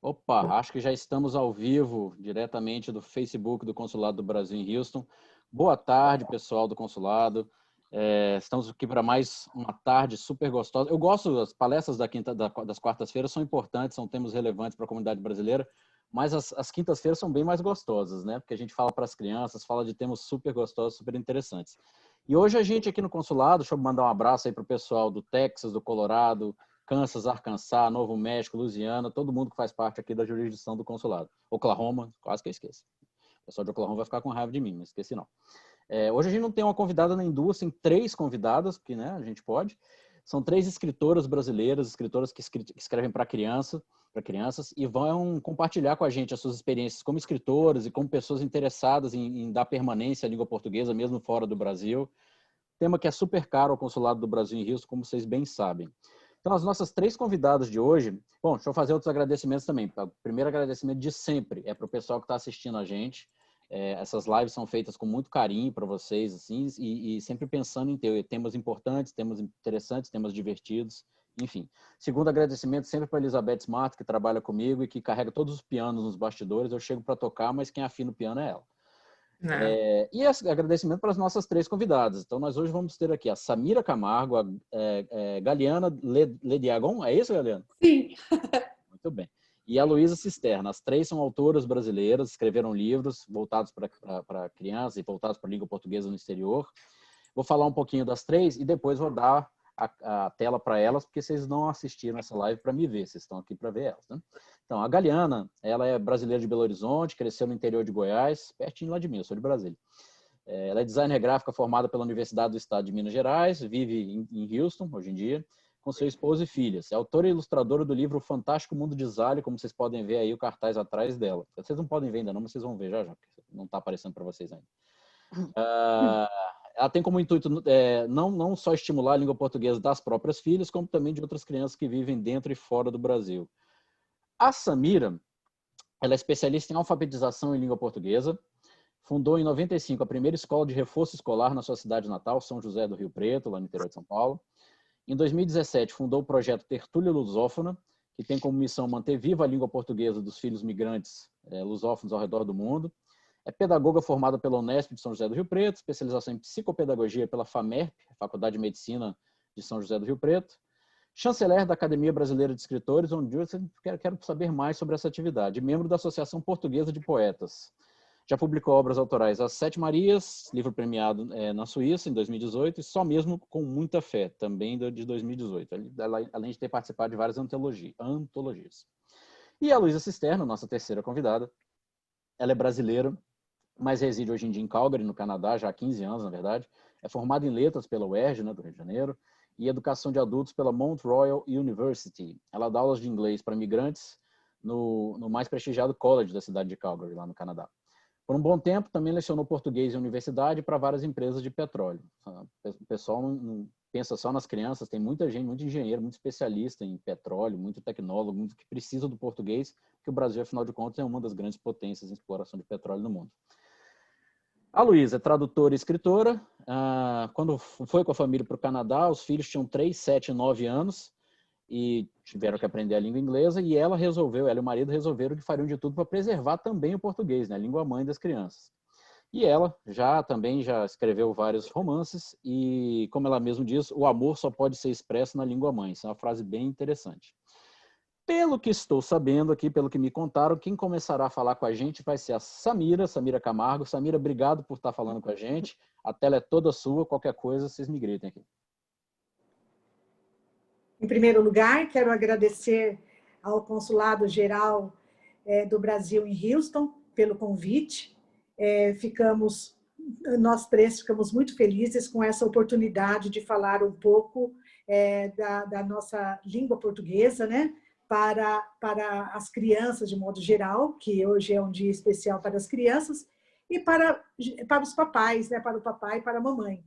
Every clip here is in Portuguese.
Opa, acho que já estamos ao vivo, diretamente do Facebook do Consulado do Brasil em Houston. Boa tarde, pessoal do Consulado. Estamos aqui para mais uma tarde super gostosa. Eu gosto das palestras das quartas-feiras, são importantes, são temas relevantes para a comunidade brasileira, mas as quintas-feiras são bem mais gostosas, né? Porque a gente fala para as crianças, fala de temas super gostosos, super interessantes. E hoje a gente aqui no Consulado, deixa eu mandar um abraço aí para o pessoal do Texas, do Colorado, Kansas, Arkansas, Novo México, Louisiana, todo mundo que faz parte aqui da jurisdição do consulado. Oklahoma, quase que eu esqueço. O pessoal de Oklahoma vai ficar com raiva de mim, mas esqueci não. Hoje a gente não tem uma convidada nem duas, tem 3 convidadas, porque né, a gente pode. São 3 escritoras brasileiras, escritoras que escrevem para crianças, e vão compartilhar com a gente as suas experiências como escritoras e como pessoas interessadas em dar permanência à língua portuguesa, mesmo fora do Brasil. Tema que é super caro ao Consulado do Brasil em Houston, como vocês bem sabem. Então, as nossas 3 convidadas de hoje... Bom, deixa eu fazer outros agradecimentos também. O primeiro agradecimento de sempre é para o pessoal que está assistindo a gente. Essas lives são feitas com muito carinho para vocês, assim, e sempre pensando em ter temas importantes, temas interessantes, temas divertidos, enfim. Segundo agradecimento sempre para a Elizabeth Smart, que trabalha comigo e que carrega todos os pianos nos bastidores. Eu chego para tocar, mas quem afina o piano é ela. E agradecimento para as nossas 3 convidadas. Então, nós hoje vamos ter aqui a Samira Camargo, a Galiana Lediagon, é isso, Galiana? Sim. Muito bem. E a Luísa Cisterna. As 3 são autoras brasileiras, escreveram livros voltados para crianças e voltados para a língua portuguesa no exterior. Vou falar um pouquinho das 3 e depois vou dar a tela para elas, porque vocês não assistiram essa live para me ver, vocês estão aqui para ver elas, né? Então, a Galiana, ela é brasileira de Belo Horizonte, cresceu no interior de Goiás, pertinho lá de mim, eu sou de Brasília. Ela é designer gráfica formada pela Universidade do Estado de Minas Gerais, vive em Houston, hoje em dia, com seu esposo e filhas. É autora e ilustradora do livro O Fantástico Mundo de Zali, como vocês podem ver aí o cartaz atrás dela. Vocês não podem ver ainda não, mas vocês vão ver já, porque não está aparecendo para vocês ainda. Ela tem como intuito não só estimular a língua portuguesa das próprias filhas, como também de outras crianças que vivem dentro e fora do Brasil. A Samira, ela é especialista em alfabetização em língua portuguesa, fundou em 95 a primeira escola de reforço escolar na sua cidade natal, São José do Rio Preto, lá no interior de São Paulo. Em 2017, fundou o projeto Tertúlia Lusófona, que tem como missão manter viva a língua portuguesa dos filhos migrantes lusófonos ao redor do mundo. É pedagoga formada pela Unesp de São José do Rio Preto, especialização em psicopedagogia pela FAMERP, Faculdade de Medicina de São José do Rio Preto. Chanceler da Academia Brasileira de Escritores, onde eu quero saber mais sobre essa atividade. Membro da Associação Portuguesa de Poetas. Já publicou obras autorais As Sete Marias, livro premiado na Suíça, em 2018, e Só Mesmo com Muita Fé, também de 2018, além de ter participado de várias antologias. E a Luísa Cisterna, nossa terceira convidada, ela é brasileira, mas reside hoje em dia em Calgary, no Canadá, já há 15 anos, na verdade. É formada em letras pela UERJ, né, do Rio de Janeiro, e educação de adultos pela Mount Royal University. Ela dá aulas de inglês para migrantes no mais prestigiado college da cidade de Calgary, lá no Canadá. Por um bom tempo, também lecionou português em universidade para várias empresas de petróleo. O pessoal não pensa só nas crianças, tem muita gente, muito engenheiro, muito especialista em petróleo, muito tecnólogo, muito que precisa do português, porque o Brasil, afinal de contas, é uma das grandes potências em exploração de petróleo no mundo. A Luísa é tradutora e escritora. Quando foi com a família para o Canadá, os filhos tinham 3, 7 e 9 anos e tiveram que aprender a língua inglesa, e ela e o marido resolveram que fariam de tudo para preservar também o português, né, a língua mãe das crianças. E ela também já escreveu vários romances e, como ela mesma diz, o amor só pode ser expresso na língua mãe. Isso é uma frase bem interessante. Pelo que estou sabendo aqui, pelo que me contaram, quem começará a falar com a gente vai ser a Samira Camargo. Samira, obrigado por estar falando com a gente. A tela é toda sua, qualquer coisa, vocês me gritem aqui. Em primeiro lugar, quero agradecer ao Consulado Geral do Brasil em Houston pelo convite. Nós 3 ficamos muito felizes com essa oportunidade de falar um pouco da nossa língua portuguesa, né? Para as crianças de modo geral, que hoje é um dia especial para as crianças, e para os papais, né? Para o papai e para a mamãe.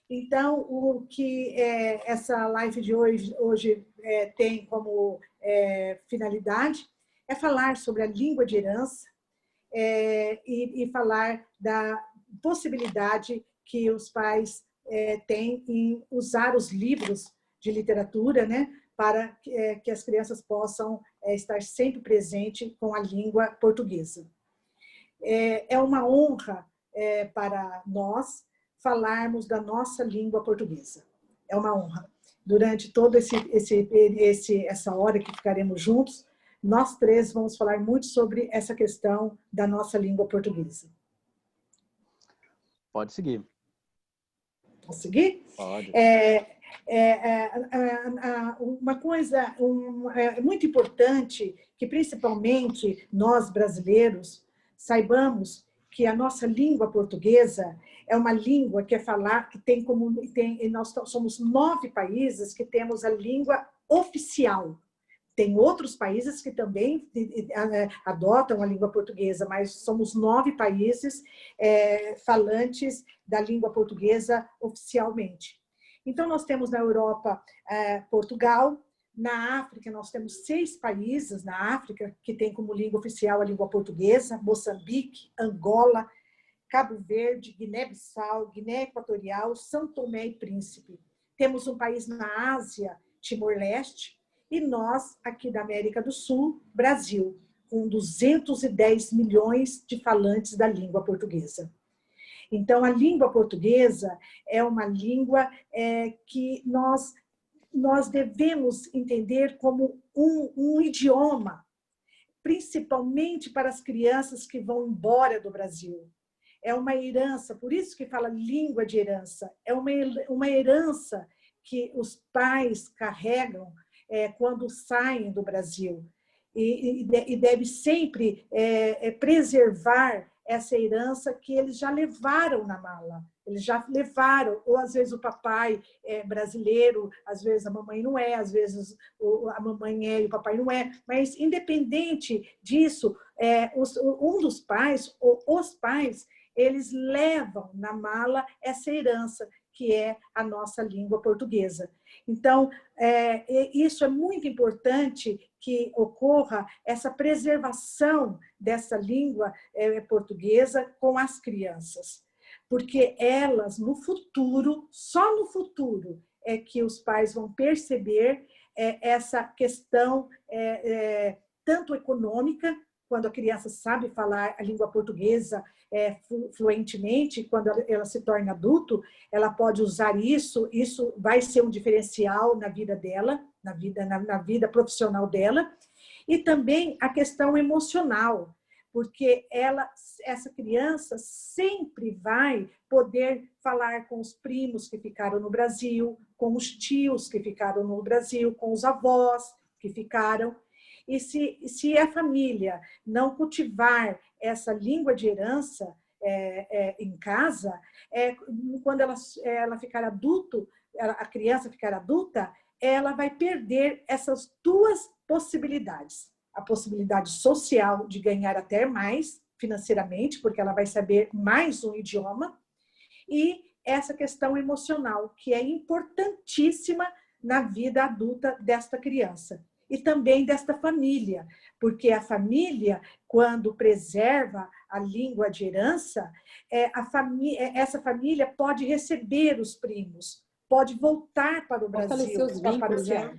Então, o que essa live de hoje tem como finalidade é falar sobre a língua de herança e falar da possibilidade que os pais têm em usar os livros de literatura, né, para que as crianças possam estar sempre presente com a língua portuguesa. É uma honra para nós falarmos da nossa língua portuguesa. É uma honra. Durante toda essa hora que ficaremos juntos, nós três vamos falar muito sobre essa questão da nossa língua portuguesa. Pode seguir. Posso seguir? Pode. Uma coisa muito importante, que principalmente nós brasileiros saibamos que a nossa língua portuguesa é uma língua que nós somos 9 países que temos a língua oficial. Tem outros países que também adotam a língua portuguesa, mas somos 9 países falantes da língua portuguesa oficialmente. Então, nós temos na Europa Portugal, na África nós temos 6 países na África que têm como língua oficial a língua portuguesa: Moçambique, Angola, Cabo Verde, Guiné-Bissau, Guiné Equatorial, São Tomé e Príncipe. Temos um país na Ásia, Timor-Leste, e nós, aqui da América do Sul, Brasil, com 210 milhões de falantes da língua portuguesa. Então, a língua portuguesa é uma língua que nós devemos entender como um idioma, principalmente para as crianças que vão embora do Brasil. É uma herança, por isso que fala língua de herança. É uma herança que os pais carregam quando saem do Brasil. E deve sempre preservar essa herança que eles já levaram na mala. Eles já levaram, ou às vezes o papai é brasileiro, às vezes a mamãe não é, às vezes a mamãe é e o papai não é. Mas, independente disso, um dos pais, ou os pais, eles levam na mala essa herança, que é a nossa língua portuguesa. Então, isso é muito importante que ocorra essa preservação dessa língua portuguesa com as crianças, porque elas, no futuro, só no futuro, é que os pais vão perceber essa questão tanto econômica, quando a criança sabe falar a língua portuguesa fluentemente, quando ela se torna adulto, ela pode usar isso vai ser um diferencial na vida dela, na vida profissional dela, e também a questão emocional, porque essa criança sempre vai poder falar com os primos que ficaram no Brasil, com os tios que ficaram no Brasil, com os avós que ficaram. E se a família não cultivar essa língua de herança em casa, quando ela ficar adulto, a criança ficar adulta, ela vai perder essas 2 possibilidades. A possibilidade social de ganhar até mais financeiramente, porque ela vai saber mais um idioma, e essa questão emocional, que é importantíssima na vida adulta desta criança. E também desta família, porque a família, quando preserva a língua de herança, essa família pode receber os primos, pode voltar para o Brasil para passear.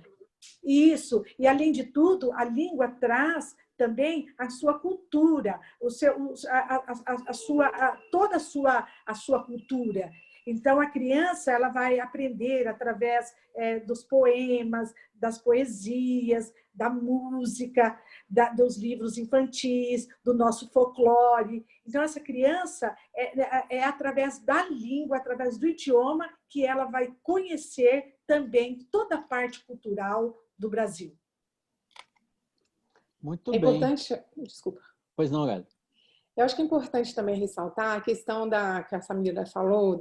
Isso, e além de tudo, a língua traz também a sua cultura, toda a sua cultura. Então, a criança ela vai aprender através dos poemas, das poesias, da música, dos livros infantis, do nosso folclore. Então, essa criança através da língua, através do idioma, que ela vai conhecer também toda a parte cultural do Brasil. Muito bem. Importante... Desculpa. Pois não, Gali. Eu acho que é importante também ressaltar a questão que a Samira falou,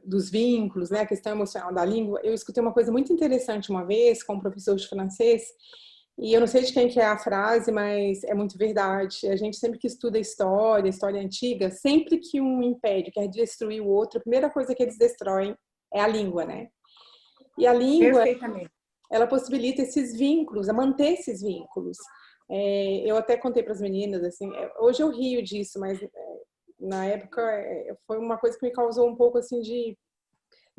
dos vínculos, né? A questão emocional da língua. Eu escutei uma coisa muito interessante uma vez com um professor de francês, e eu não sei de quem que é a frase, mas é muito verdade. A gente sempre que estuda história antiga, sempre que um império quer destruir o outro, a primeira coisa que eles destroem é a língua, né? E a língua, ela possibilita esses vínculos, a manter esses vínculos. Eu até contei para as meninas, assim, hoje eu rio disso, mas na época foi uma coisa que me causou um pouco assim de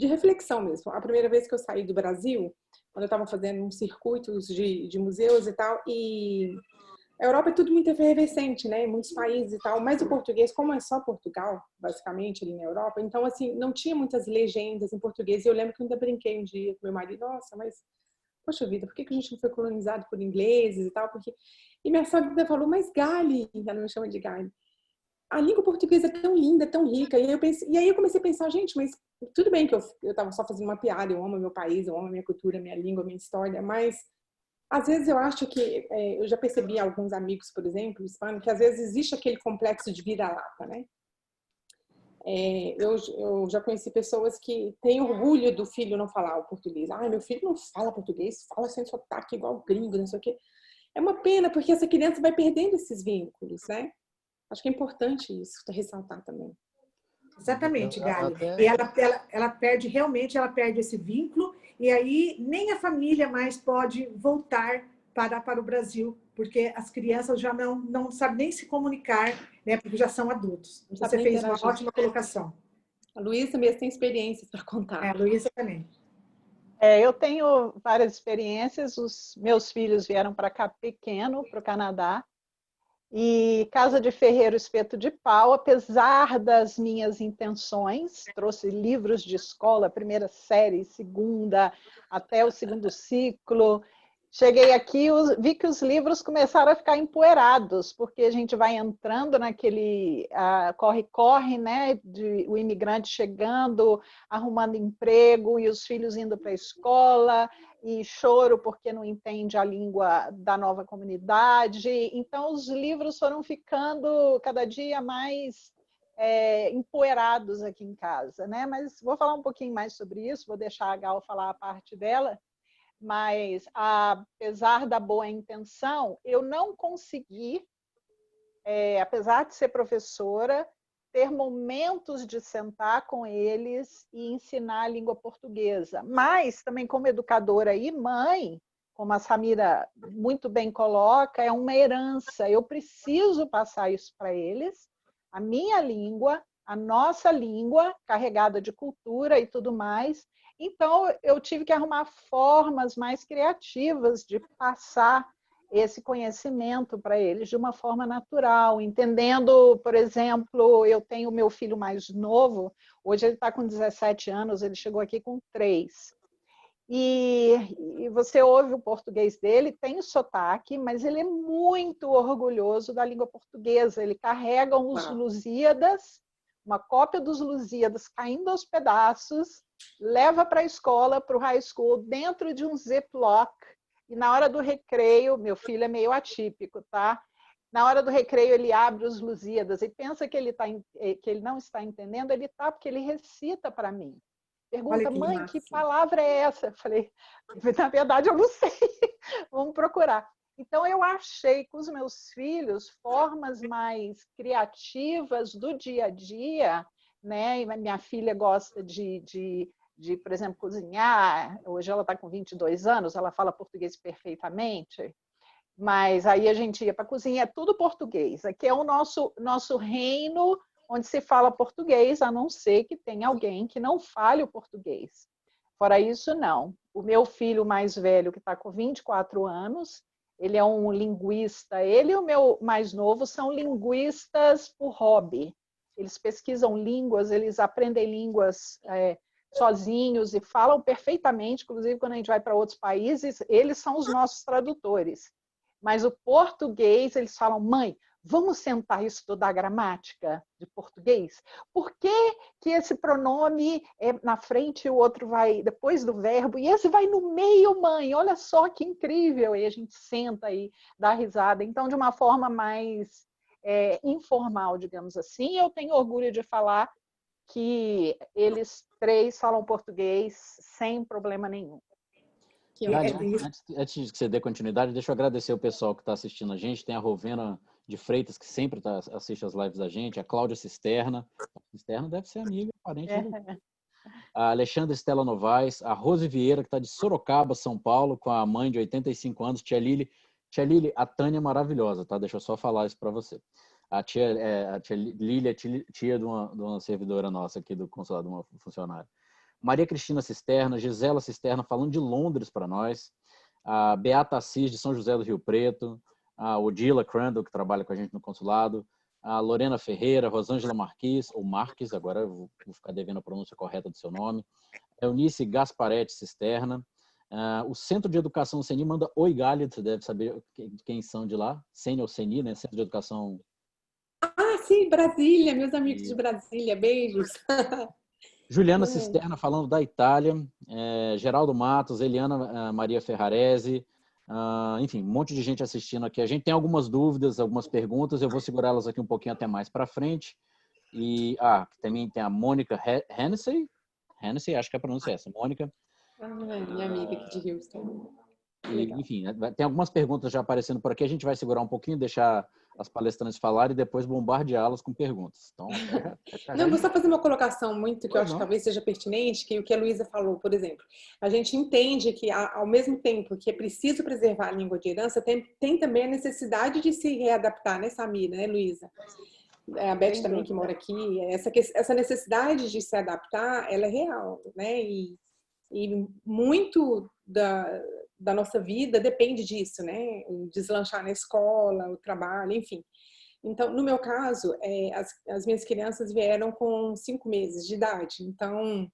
reflexão mesmo. A primeira vez que eu saí do Brasil, quando eu estava fazendo uns circuitos de museus e tal, e a Europa é tudo muito efervescente, né? Em muitos países e tal, mas o português, como é só Portugal, basicamente, ali na Europa, então, assim, não tinha muitas legendas em português. E eu lembro que eu ainda brinquei um dia com meu marido, nossa, mas, poxa vida, por que a gente não foi colonizado por ingleses e tal? Porque... E minha sogra falou, mas Gali, ela me chama de Gali, a língua portuguesa é tão linda, tão rica. E aí eu comecei a pensar, gente, mas tudo bem que eu estava só fazendo uma piada, eu amo meu país, eu amo a minha cultura, minha língua, minha história, mas às vezes eu acho que, eu já percebi alguns amigos, por exemplo, hispanos, que às vezes existe aquele complexo de vira-lata, né? Eu já conheci pessoas que têm orgulho do filho não falar o português. Ah, meu filho não fala português, fala sem sotaque igual gringo, não sei o quê. É uma pena, porque essa criança vai perdendo esses vínculos, né? Acho que é importante isso, ressaltar também. Exatamente, Gali. E ela perde, realmente, ela perde esse vínculo, e aí nem a família mais pode voltar para o Brasil, porque as crianças já não sabem nem se comunicar, né, porque já são adultos. Você fez uma ótima colocação. A Luísa mesmo tem experiências para contar. A Luísa também. Eu tenho várias experiências. Os meus filhos vieram para cá pequeno, para o Canadá, e casa de ferreiro, espeto de pau, apesar das minhas intenções, trouxe livros de escola, primeira série, segunda, até o segundo ciclo. Cheguei aqui, vi que os livros começaram a ficar empoeirados, porque a gente vai entrando naquele corre-corre, né, o imigrante chegando, arrumando emprego, e os filhos indo para a escola, e choro porque não entende a língua da nova comunidade. Então, os livros foram ficando cada dia mais empoeirados aqui em casa, né? Mas vou falar um pouquinho mais sobre isso, vou deixar a Gal falar a parte dela. Mas, apesar da boa intenção, eu não consegui, apesar de ser professora, ter momentos de sentar com eles e ensinar a língua portuguesa. Mas, também como educadora e mãe, como a Samira muito bem coloca, é uma herança. Eu preciso passar isso para eles, a minha língua, a nossa língua, carregada de cultura e tudo mais. Então, eu tive que arrumar formas mais criativas de passar esse conhecimento para eles de uma forma natural, entendendo, por exemplo, eu tenho meu filho mais novo, hoje ele está com 17 anos, ele chegou aqui com 3. E você ouve o português dele, tem sotaque, mas ele é muito orgulhoso da língua portuguesa, ele carrega uns Lusíadas, uma cópia dos Lusíadas caindo aos pedaços, leva para a escola, para o high school, dentro de um Ziploc, e na hora do recreio, meu filho é meio atípico, tá? Na hora do recreio, ele abre os Lusíadas e pensa que ele não está entendendo, ele está, porque ele recita para mim. Pergunta, mãe, que palavra é essa? Eu falei, na verdade, eu não sei, vamos procurar. Então, eu achei com os meus filhos formas mais criativas do dia a dia, né? E minha filha gosta de, por exemplo, cozinhar. Hoje ela está com 22 anos, ela fala português perfeitamente, mas aí a gente ia para a cozinha, é tudo português. Aqui é o nosso reino onde se fala português, a não ser que tenha alguém que não fale o português. Fora isso, não. O meu filho mais velho, que está com 24 anos, ele é um linguista. Ele e o meu mais novo são linguistas por hobby. Eles pesquisam línguas, eles aprendem línguas sozinhos e falam perfeitamente, inclusive quando a gente vai para outros países, eles são os nossos tradutores. Mas o português, eles falam, mãe, vamos sentar e estudar gramática de português? Por que esse pronome é na frente e o outro vai depois do verbo? E esse vai no meio, mãe? Olha só que incrível! E a gente senta e dá risada. Então, de uma forma mais informal, digamos assim, eu tenho orgulho de falar que eles 3 falam português sem problema nenhum. Gali, antes de que você dê continuidade, deixa eu agradecer o pessoal que está assistindo a gente. Tem a Rovena de Freitas, que sempre assiste as lives da gente, a Cláudia Cisterna. A Cisterna deve ser amiga, parente. A Alexandra Estela Novaes, a Rose Vieira, que está de Sorocaba, São Paulo, com a mãe de 85 anos, tia Lili. Tia Lili, a Tânia é maravilhosa, tá? Deixa eu só falar isso para você. A tia Lili é tia de uma servidora nossa aqui do consulado, uma funcionária. Maria Cristina Cisterna, Gisela Cisterna falando de Londres para nós, a Beata Assis de São José do Rio Preto, a Odila Crandall, que trabalha com a gente no consulado, a Lorena Ferreira, Rosângela Marques, ou Marques, agora eu vou ficar devendo a pronúncia correta do seu nome, Eunice Gasparetti Cisterna, o Centro de Educação Seni manda oi, Gali, você deve saber quem são de lá, Seni ou Seni, né? Centro de Educação... Ah, sim, Brasília, meus amigos de Brasília, beijos. Juliana Cisterna falando da Itália, Geraldo Matos, Eliana Maria Ferrarese, enfim, um monte de gente assistindo aqui. A gente tem algumas dúvidas, algumas perguntas, eu vou segurá-las aqui um pouquinho até mais para frente. E também tem a Mônica Hennessy, acho que a pronúncia é essa, Mônica. Minha amiga aqui de Houston. E, enfim, tem algumas perguntas já aparecendo por aqui, a gente vai segurar um pouquinho, deixar as palestrantes falarem e depois bombardeá-las com perguntas. Então, não, vou só fazer uma colocação muito que eu acho que talvez seja pertinente, que o que a Luísa falou, por exemplo. A gente entende que, ao mesmo tempo que é preciso preservar a língua de herança, tem também a necessidade de se readaptar, né, Samira, né, Luísa? A Beth também, que mora aqui, essa necessidade de se adaptar, ela é real, né? E muito da nossa vida depende disso, né? O deslanchar na escola, o trabalho, enfim. Então, no meu caso, as minhas crianças vieram com 5 meses de idade. Então,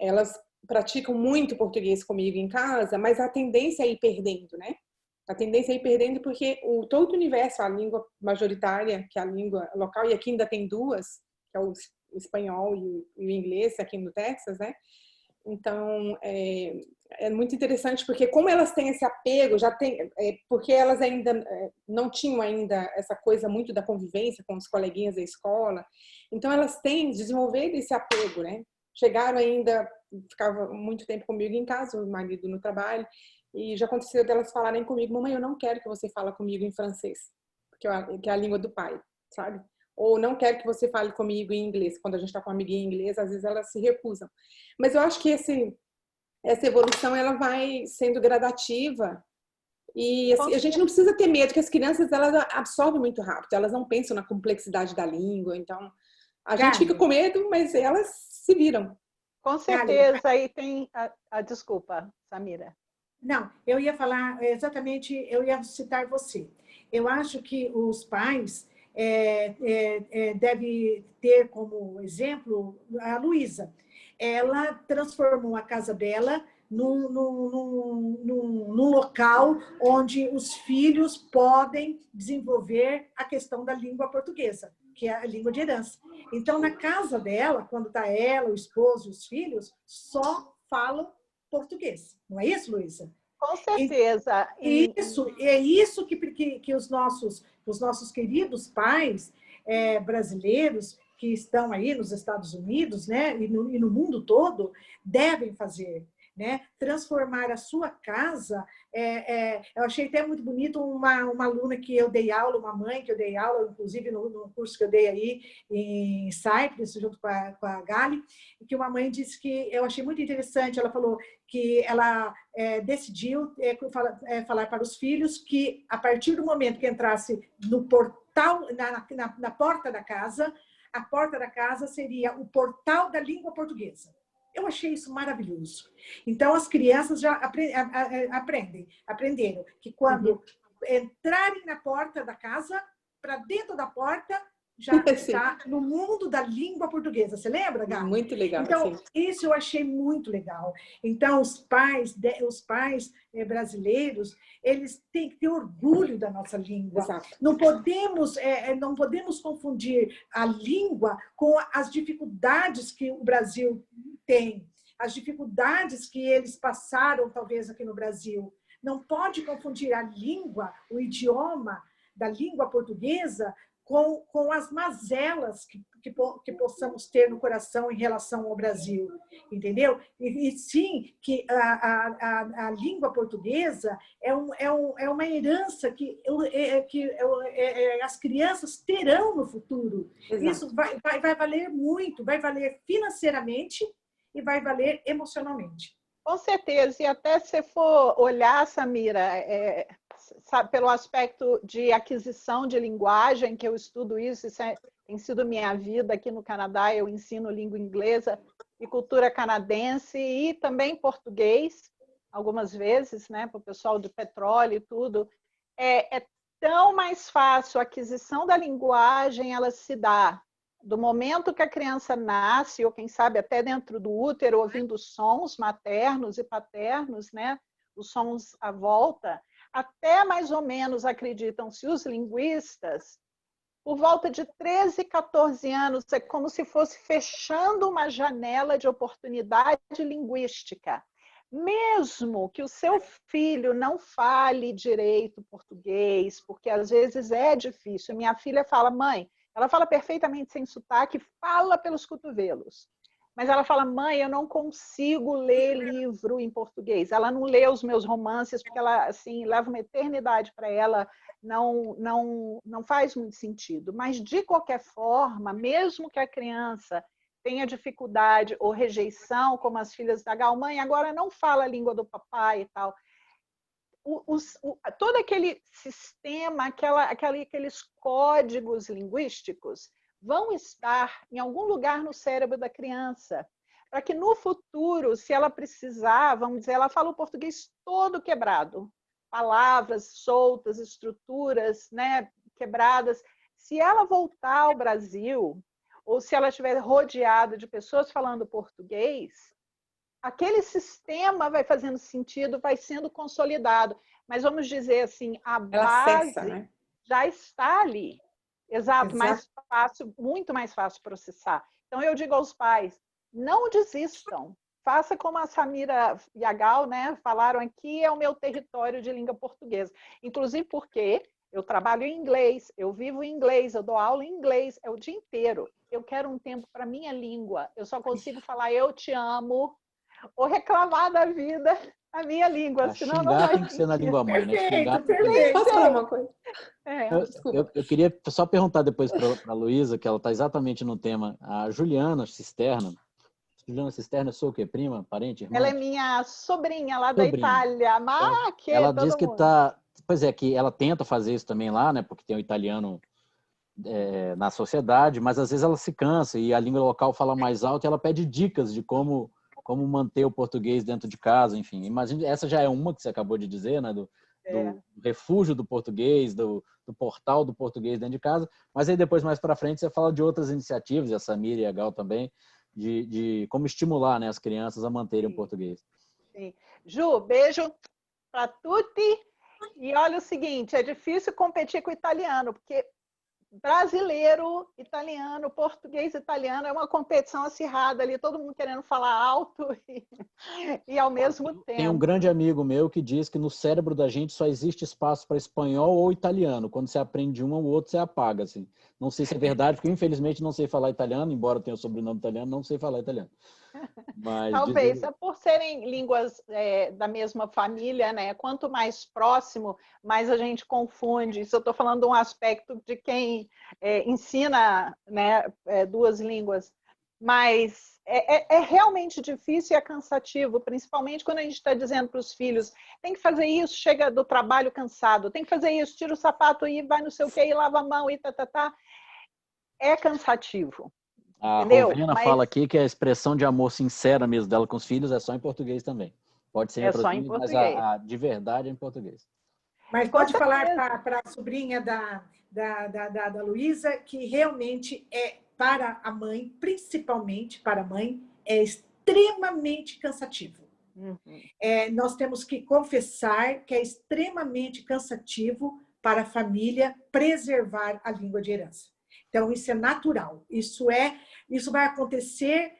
elas praticam muito português comigo em casa, mas a tendência é ir perdendo, né? A tendência é ir perdendo porque todo o universo, a língua majoritária, que é a língua local, e aqui ainda tem duas, que é o espanhol e o inglês, aqui no Texas, né? Então, é muito interessante porque como elas têm esse apego, porque elas ainda não tinham ainda essa coisa muito da convivência com os coleguinhas da escola, então elas têm desenvolvido esse apego, né? Chegaram ainda, ficavam muito tempo comigo em casa, o marido no trabalho, e já aconteceu delas falarem comigo, mamãe, eu não quero que você fale comigo em francês, que é a língua do pai, sabe? Ou não quero que você fale comigo em inglês. Quando a gente está com uma amiguinha em inglês, às vezes elas se recusam. Mas eu acho que essa evolução ela vai sendo gradativa e assim, a gente não precisa ter medo, que as crianças elas absorvem muito rápido, elas não pensam na complexidade da língua, então a gente fica com medo, mas elas se viram. Com certeza, aí tem a desculpa, Samira. Não, eu ia falar exatamente, eu ia citar você. Eu acho que os pais deve ter como exemplo a Luísa. Ela transformou a casa dela num local onde os filhos podem desenvolver a questão da língua portuguesa, que é a língua de herança. Então, na casa dela, quando está ela, o esposo e os filhos, só falam português. Não é isso, Luísa? Com certeza. É isso que os nossos queridos pais brasileiros que estão aí nos Estados Unidos, né, e no mundo todo, devem fazer, né? Transformar a sua casa. Eu achei até muito bonito uma aluna que eu dei aula, uma mãe que eu dei aula, inclusive no curso que eu dei aí em Cyprus, junto com a Gali, que uma mãe disse que eu achei muito interessante. Ela falou que ela decidiu falar para os filhos que, a partir do momento que entrasse no portal, na porta da casa, a porta da casa seria o portal da língua portuguesa. Eu achei isso maravilhoso. Então, as crianças já aprenderam que quando entrarem na porta da casa, para dentro da porta, já está no mundo da língua portuguesa. Você lembra, Gabi? Muito legal. Então, sim. Isso eu achei muito legal. Então, os pais brasileiros, eles têm que ter orgulho da nossa língua. Exato. Não podemos confundir a língua com as dificuldades que o Brasil tem, as dificuldades que eles passaram, talvez, aqui no Brasil. Não pode confundir a língua, o idioma da língua portuguesa com as mazelas que possamos ter no coração em relação ao Brasil, entendeu? E sim, que a língua portuguesa é uma herança que as crianças terão no futuro. Exato. Isso vai valer muito, vai valer financeiramente e vai valer emocionalmente. Com certeza, e até se for olhar, Samira, pelo aspecto de aquisição de linguagem, que eu estudo isso é tem sido minha vida aqui no Canadá. Eu ensino língua inglesa e cultura canadense e também português, algumas vezes, né, para o pessoal de petróleo e tudo. É tão mais fácil a aquisição da linguagem, ela se dá do momento que a criança nasce, ou quem sabe até dentro do útero, ouvindo sons maternos e paternos, né, os sons à volta, até mais ou menos, acreditam-se os linguistas, por volta de 13, 14 anos, é como se fosse fechando uma janela de oportunidade linguística. Mesmo que o seu filho não fale direito português, porque às vezes é difícil. Minha filha fala, mãe, ela fala perfeitamente sem sotaque, fala pelos cotovelos. Mas ela fala, mãe, eu não consigo ler livro em português. Ela não lê os meus romances, porque ela assim, leva uma eternidade para ela, não faz muito sentido. Mas, de qualquer forma, mesmo que a criança tenha dificuldade ou rejeição, como as filhas da Gal, mãe, agora não fala a língua do papai e tal. Todo aquele sistema, aqueles códigos linguísticos vão estar em algum lugar no cérebro da criança, para que no futuro, se ela precisar, vamos dizer, ela fala o português todo quebrado, palavras soltas, estruturas, né, quebradas. Se ela voltar ao Brasil, ou se ela estiver rodeada de pessoas falando português, aquele sistema vai fazendo sentido, vai sendo consolidado. Mas vamos dizer assim, a base acessa, né? já está ali. Exato, mais fácil, muito mais fácil processar. Então eu digo aos pais, não desistam. Faça como a Samira e a Gal, né, falaram aqui, é o meu território de língua portuguesa. Inclusive porque eu trabalho em inglês, eu vivo em inglês, eu dou aula em inglês, é o dia inteiro. Eu quero um tempo para minha língua. Eu só consigo falar eu te amo ou reclamar da vida a minha língua, senão não xingar vai tem que ser na língua mãe, né? Xingar Perfeito. Posso falar uma coisa? Eu queria só perguntar depois para a Luísa, que ela está exatamente no tema. A Juliana Cisterna. Juliana Cisterna, sou o quê? Prima, parente, irmã? Ela é minha sobrinha lá da Sobrinha. Itália. Mas que Ela todo diz que mundo. está... Pois é, que ela tenta fazer isso também lá, né? Porque tem o italiano na sociedade, mas às vezes ela se cansa e a língua local fala mais alto e ela pede dicas de como manter o português dentro de casa, enfim. Imagina, essa já é uma que você acabou de dizer, né? Do refúgio do português, do portal do português dentro de casa, mas aí depois, mais para frente, você fala de outras iniciativas, a Samira e a Gal também, de como estimular, né, as crianças a manterem o português. Sim. Ju, beijo para tutti. E olha o seguinte, é difícil competir com o italiano, porque brasileiro, italiano, português, italiano, é uma competição acirrada ali, todo mundo querendo falar alto e ao mesmo tempo. Tem um grande amigo meu que diz que no cérebro da gente só existe espaço para espanhol ou italiano. Quando você aprende um ou outro, você apaga. Assim. Não sei se é verdade, porque infelizmente não sei falar italiano, embora eu tenha o sobrenome italiano, não sei falar italiano. Mas talvez, por serem línguas da mesma família, né? Quanto mais próximo, mais a gente confunde. Isso eu estou falando de um aspecto de quem ensina, né, duas línguas. Mas é realmente difícil e é cansativo, principalmente quando a gente está dizendo para os filhos, tem que fazer isso, chega do trabalho cansado, tem que fazer isso, tira o sapato e vai não sei o quê, e lava a mão e tá. É cansativo. A entendeu? Rovena fala aqui que a expressão de amor sincera mesmo dela com os filhos é só em português também. Pode ser em outras línguas, mas a de verdade é em português. Mas pode falar para a sobrinha da Luísa que realmente para a mãe, principalmente para a mãe, é extremamente cansativo. Uhum. Nós temos que confessar que é extremamente cansativo para a família preservar a língua de herança. Então, isso é natural. Isso vai acontecer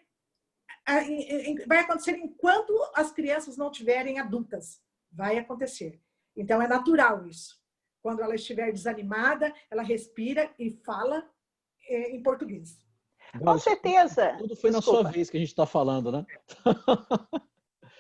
enquanto as crianças não tiverem adultas. Vai acontecer. Então, é natural isso. Quando ela estiver desanimada, ela respira e fala em português. Com certeza. Tudo foi na sua vez que a gente está falando, né?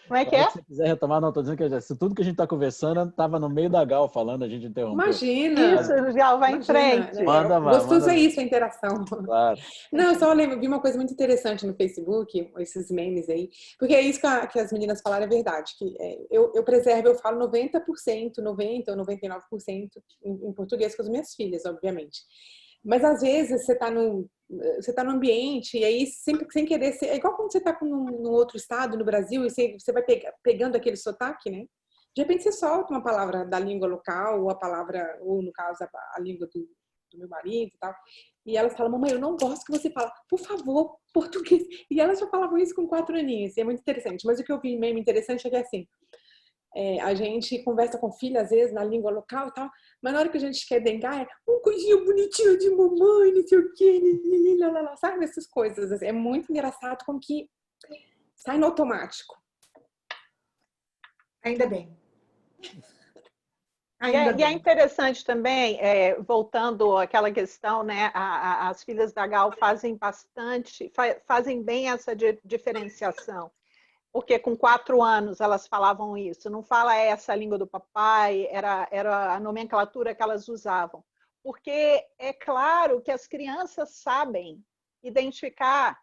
Como é que é? Se você quiser retomar, não, estou dizendo que tudo que a gente está conversando estava no meio da Gal falando, a gente interrompeu. Imagina! Isso, Gal, vai em frente. Manda, gostoso é isso, a interação. Claro. Não, eu só vi uma coisa muito interessante no Facebook, esses memes aí, porque é isso que as meninas falaram, é verdade, que eu preservo, eu falo 90%, 90% ou 99% em português com as minhas filhas, obviamente. Mas às vezes você está no ambiente e aí sempre sem querer, é igual quando você está num outro estado no Brasil e você vai pegando aquele sotaque, né? De repente você solta uma palavra da língua local ou a palavra, ou no caso a língua do meu marido e tal. E elas falam, mamãe, eu não gosto que você fala, por favor, português. E elas já falavam isso com 4 aninhos, e é muito interessante. Mas o que eu vi mesmo interessante é que assim, a gente conversa com o filho, às vezes, na língua local e tal, mas na hora que a gente quer dengar, é uma coisinha bonitinha de mamãe, não sei o quê, sabe? Essas coisas. Assim. É muito engraçado como que sai no automático. Ainda bem. E é interessante também, voltando àquela questão, né? As filhas da Gal fazem fazem bem essa diferenciação. Porque com 4 anos elas falavam isso. Não fala essa a língua do papai, era a nomenclatura que elas usavam. Porque é claro que as crianças sabem identificar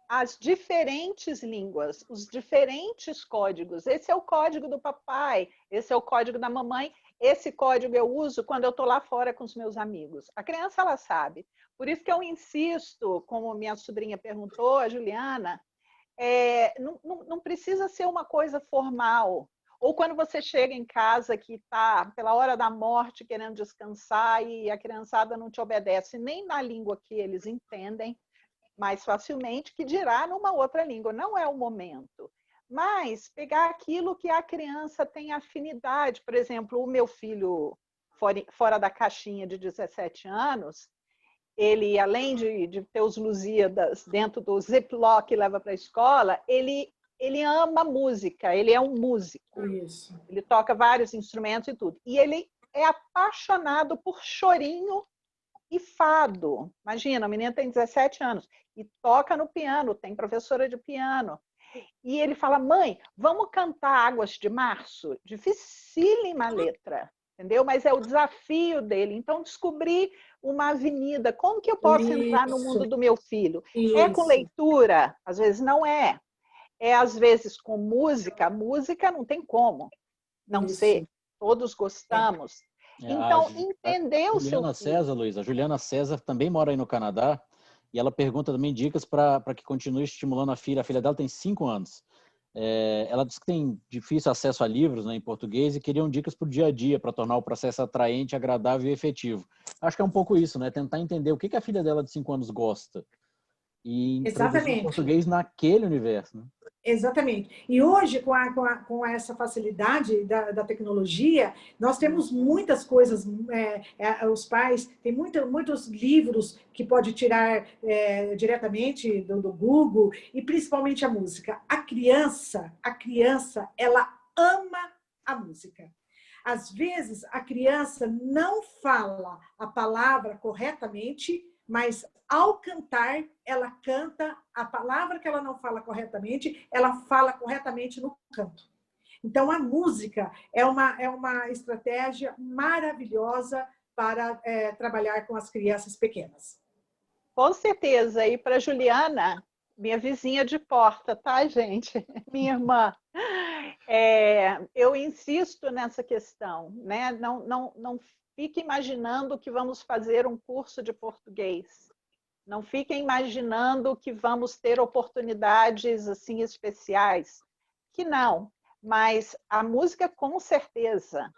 as diferentes línguas, os diferentes códigos. Esse é o código do papai, esse é o código da mamãe, esse código eu uso quando eu estou lá fora com os meus amigos. A criança, ela sabe. Por isso que eu insisto, como minha sobrinha perguntou, a Juliana, não precisa ser uma coisa formal. Ou quando você chega em casa que está pela hora da morte querendo descansar e a criançada não te obedece nem na língua que eles entendem mais facilmente, que dirá numa outra língua. Não é o momento. Mas pegar aquilo que a criança tem afinidade. Por exemplo, o meu filho fora da caixinha de 17 anos, ele, além de ter os Lusíadas dentro do Ziploc que leva para a escola, ele ama música, ele é um músico. Isso. Ele toca vários instrumentos e tudo. E ele é apaixonado por chorinho e fado. Imagina, a menina tem 17 anos e toca no piano, tem professora de piano. E ele fala, mãe, vamos cantar Águas de Março? Dificílima letra, entendeu? Mas é o desafio dele. Então, descobrir uma avenida. Como que eu posso entrar no mundo do meu filho? É com leitura? Às vezes não é. É, às vezes, com música. Música não tem como não ser. Todos gostamos. Então, entender o seu filho. César, Luiz, a Juliana César também mora aí no Canadá e ela pergunta também dicas para que continue estimulando a filha. A filha dela tem 5 anos. Ela diz que tem difícil acesso a livros, né, em português e queriam dicas para o dia a dia, para tornar o processo atraente, agradável e efetivo. Acho que é um pouco isso, né? Tentar entender o que a filha dela de 5 anos gosta e introduzir o português naquele universo. Né? Exatamente. E hoje, com essa facilidade da tecnologia, nós temos muitas coisas, os pais têm muitos livros que pode tirar diretamente do Google, e principalmente a música. A criança, ela ama a música. Às vezes, a criança não fala a palavra corretamente, mas ao cantar, ela canta a palavra que ela não fala corretamente, ela fala corretamente no canto. Então, a música é uma estratégia maravilhosa para trabalhar com as crianças pequenas. Com certeza. E para Juliana, minha vizinha de porta, tá, gente? Minha irmã. Eu insisto nessa questão, né? Não fique imaginando que vamos fazer um curso de português. Não fiquem imaginando que vamos ter oportunidades assim especiais. Que não, mas a música com certeza,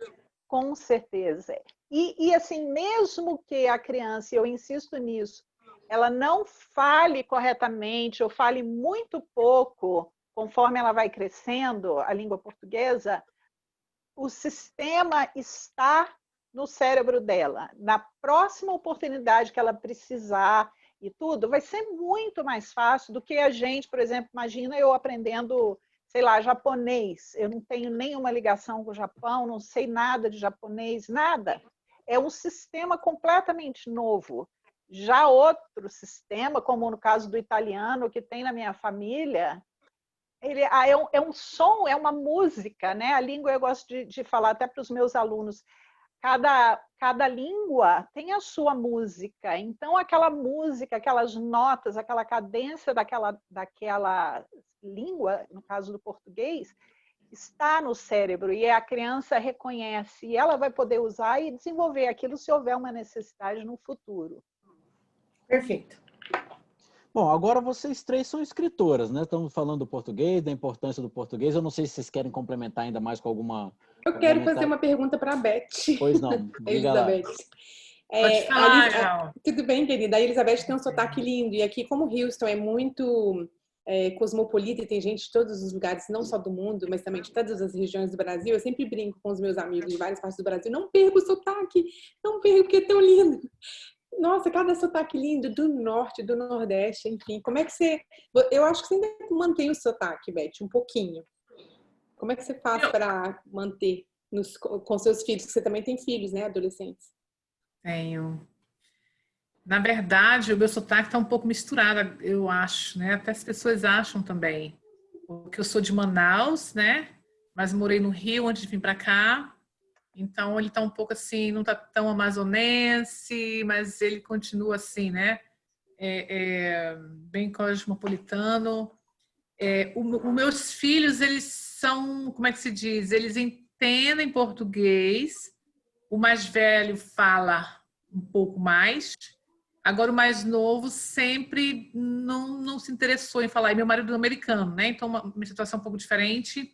com certeza. E assim, mesmo que a criança, eu insisto nisso, ela não fale corretamente ou fale muito pouco, conforme ela vai crescendo, a língua portuguesa, o sistema está no cérebro dela. Na próxima oportunidade que ela precisar e tudo, vai ser muito mais fácil do que a gente, por exemplo, imagina eu aprendendo, sei lá, japonês. Eu não tenho nenhuma ligação com o Japão, não sei nada de japonês, nada. É um sistema completamente novo. Já outro sistema, como no caso do italiano, que tem na minha família, é um som, é uma música, né? A língua, eu gosto de falar até para os meus alunos, cada língua tem a sua música. Então, aquela música, aquelas notas, aquela cadência daquela língua, no caso do português, está no cérebro e a criança reconhece e ela vai poder usar e desenvolver aquilo se houver uma necessidade no futuro. Perfeito. Bom, agora vocês três são escritoras, né? Estamos falando do português, da importância do português. Eu não sei se vocês querem complementar ainda mais com alguma... Eu quero fazer uma pergunta para a Beth. Pois não, diga lá. Elizabeth. Pode falar, Tudo bem, querida? A Elizabeth tem um sotaque lindo. E aqui, como Houston é muito cosmopolita e tem gente de todos os lugares, não só do mundo, mas também de todas as regiões do Brasil, eu sempre brinco com os meus amigos de várias partes do Brasil. Não perca o sotaque, não perca, porque é tão lindo. Nossa, cada sotaque lindo, do norte, do nordeste, enfim. Como é que você... Eu acho que você ainda mantém o sotaque, Beth, um pouquinho. Como é que você faz para manter com seus filhos? Que você também tem filhos, né, adolescentes? Tenho. Na verdade, o meu sotaque está um pouco misturado, eu acho, né? Até as pessoas acham também. Porque eu sou de Manaus, né? Mas morei no Rio antes de vir para cá. Então, ele está um pouco assim, não está tão amazonense, mas ele continua assim, né? Bem cosmopolitano. Os meus filhos, eles são, como é que se diz? Eles entendem português. O mais velho fala um pouco mais. Agora, o mais novo sempre não se interessou em falar. E meu marido é americano, né? Então, uma situação um pouco diferente.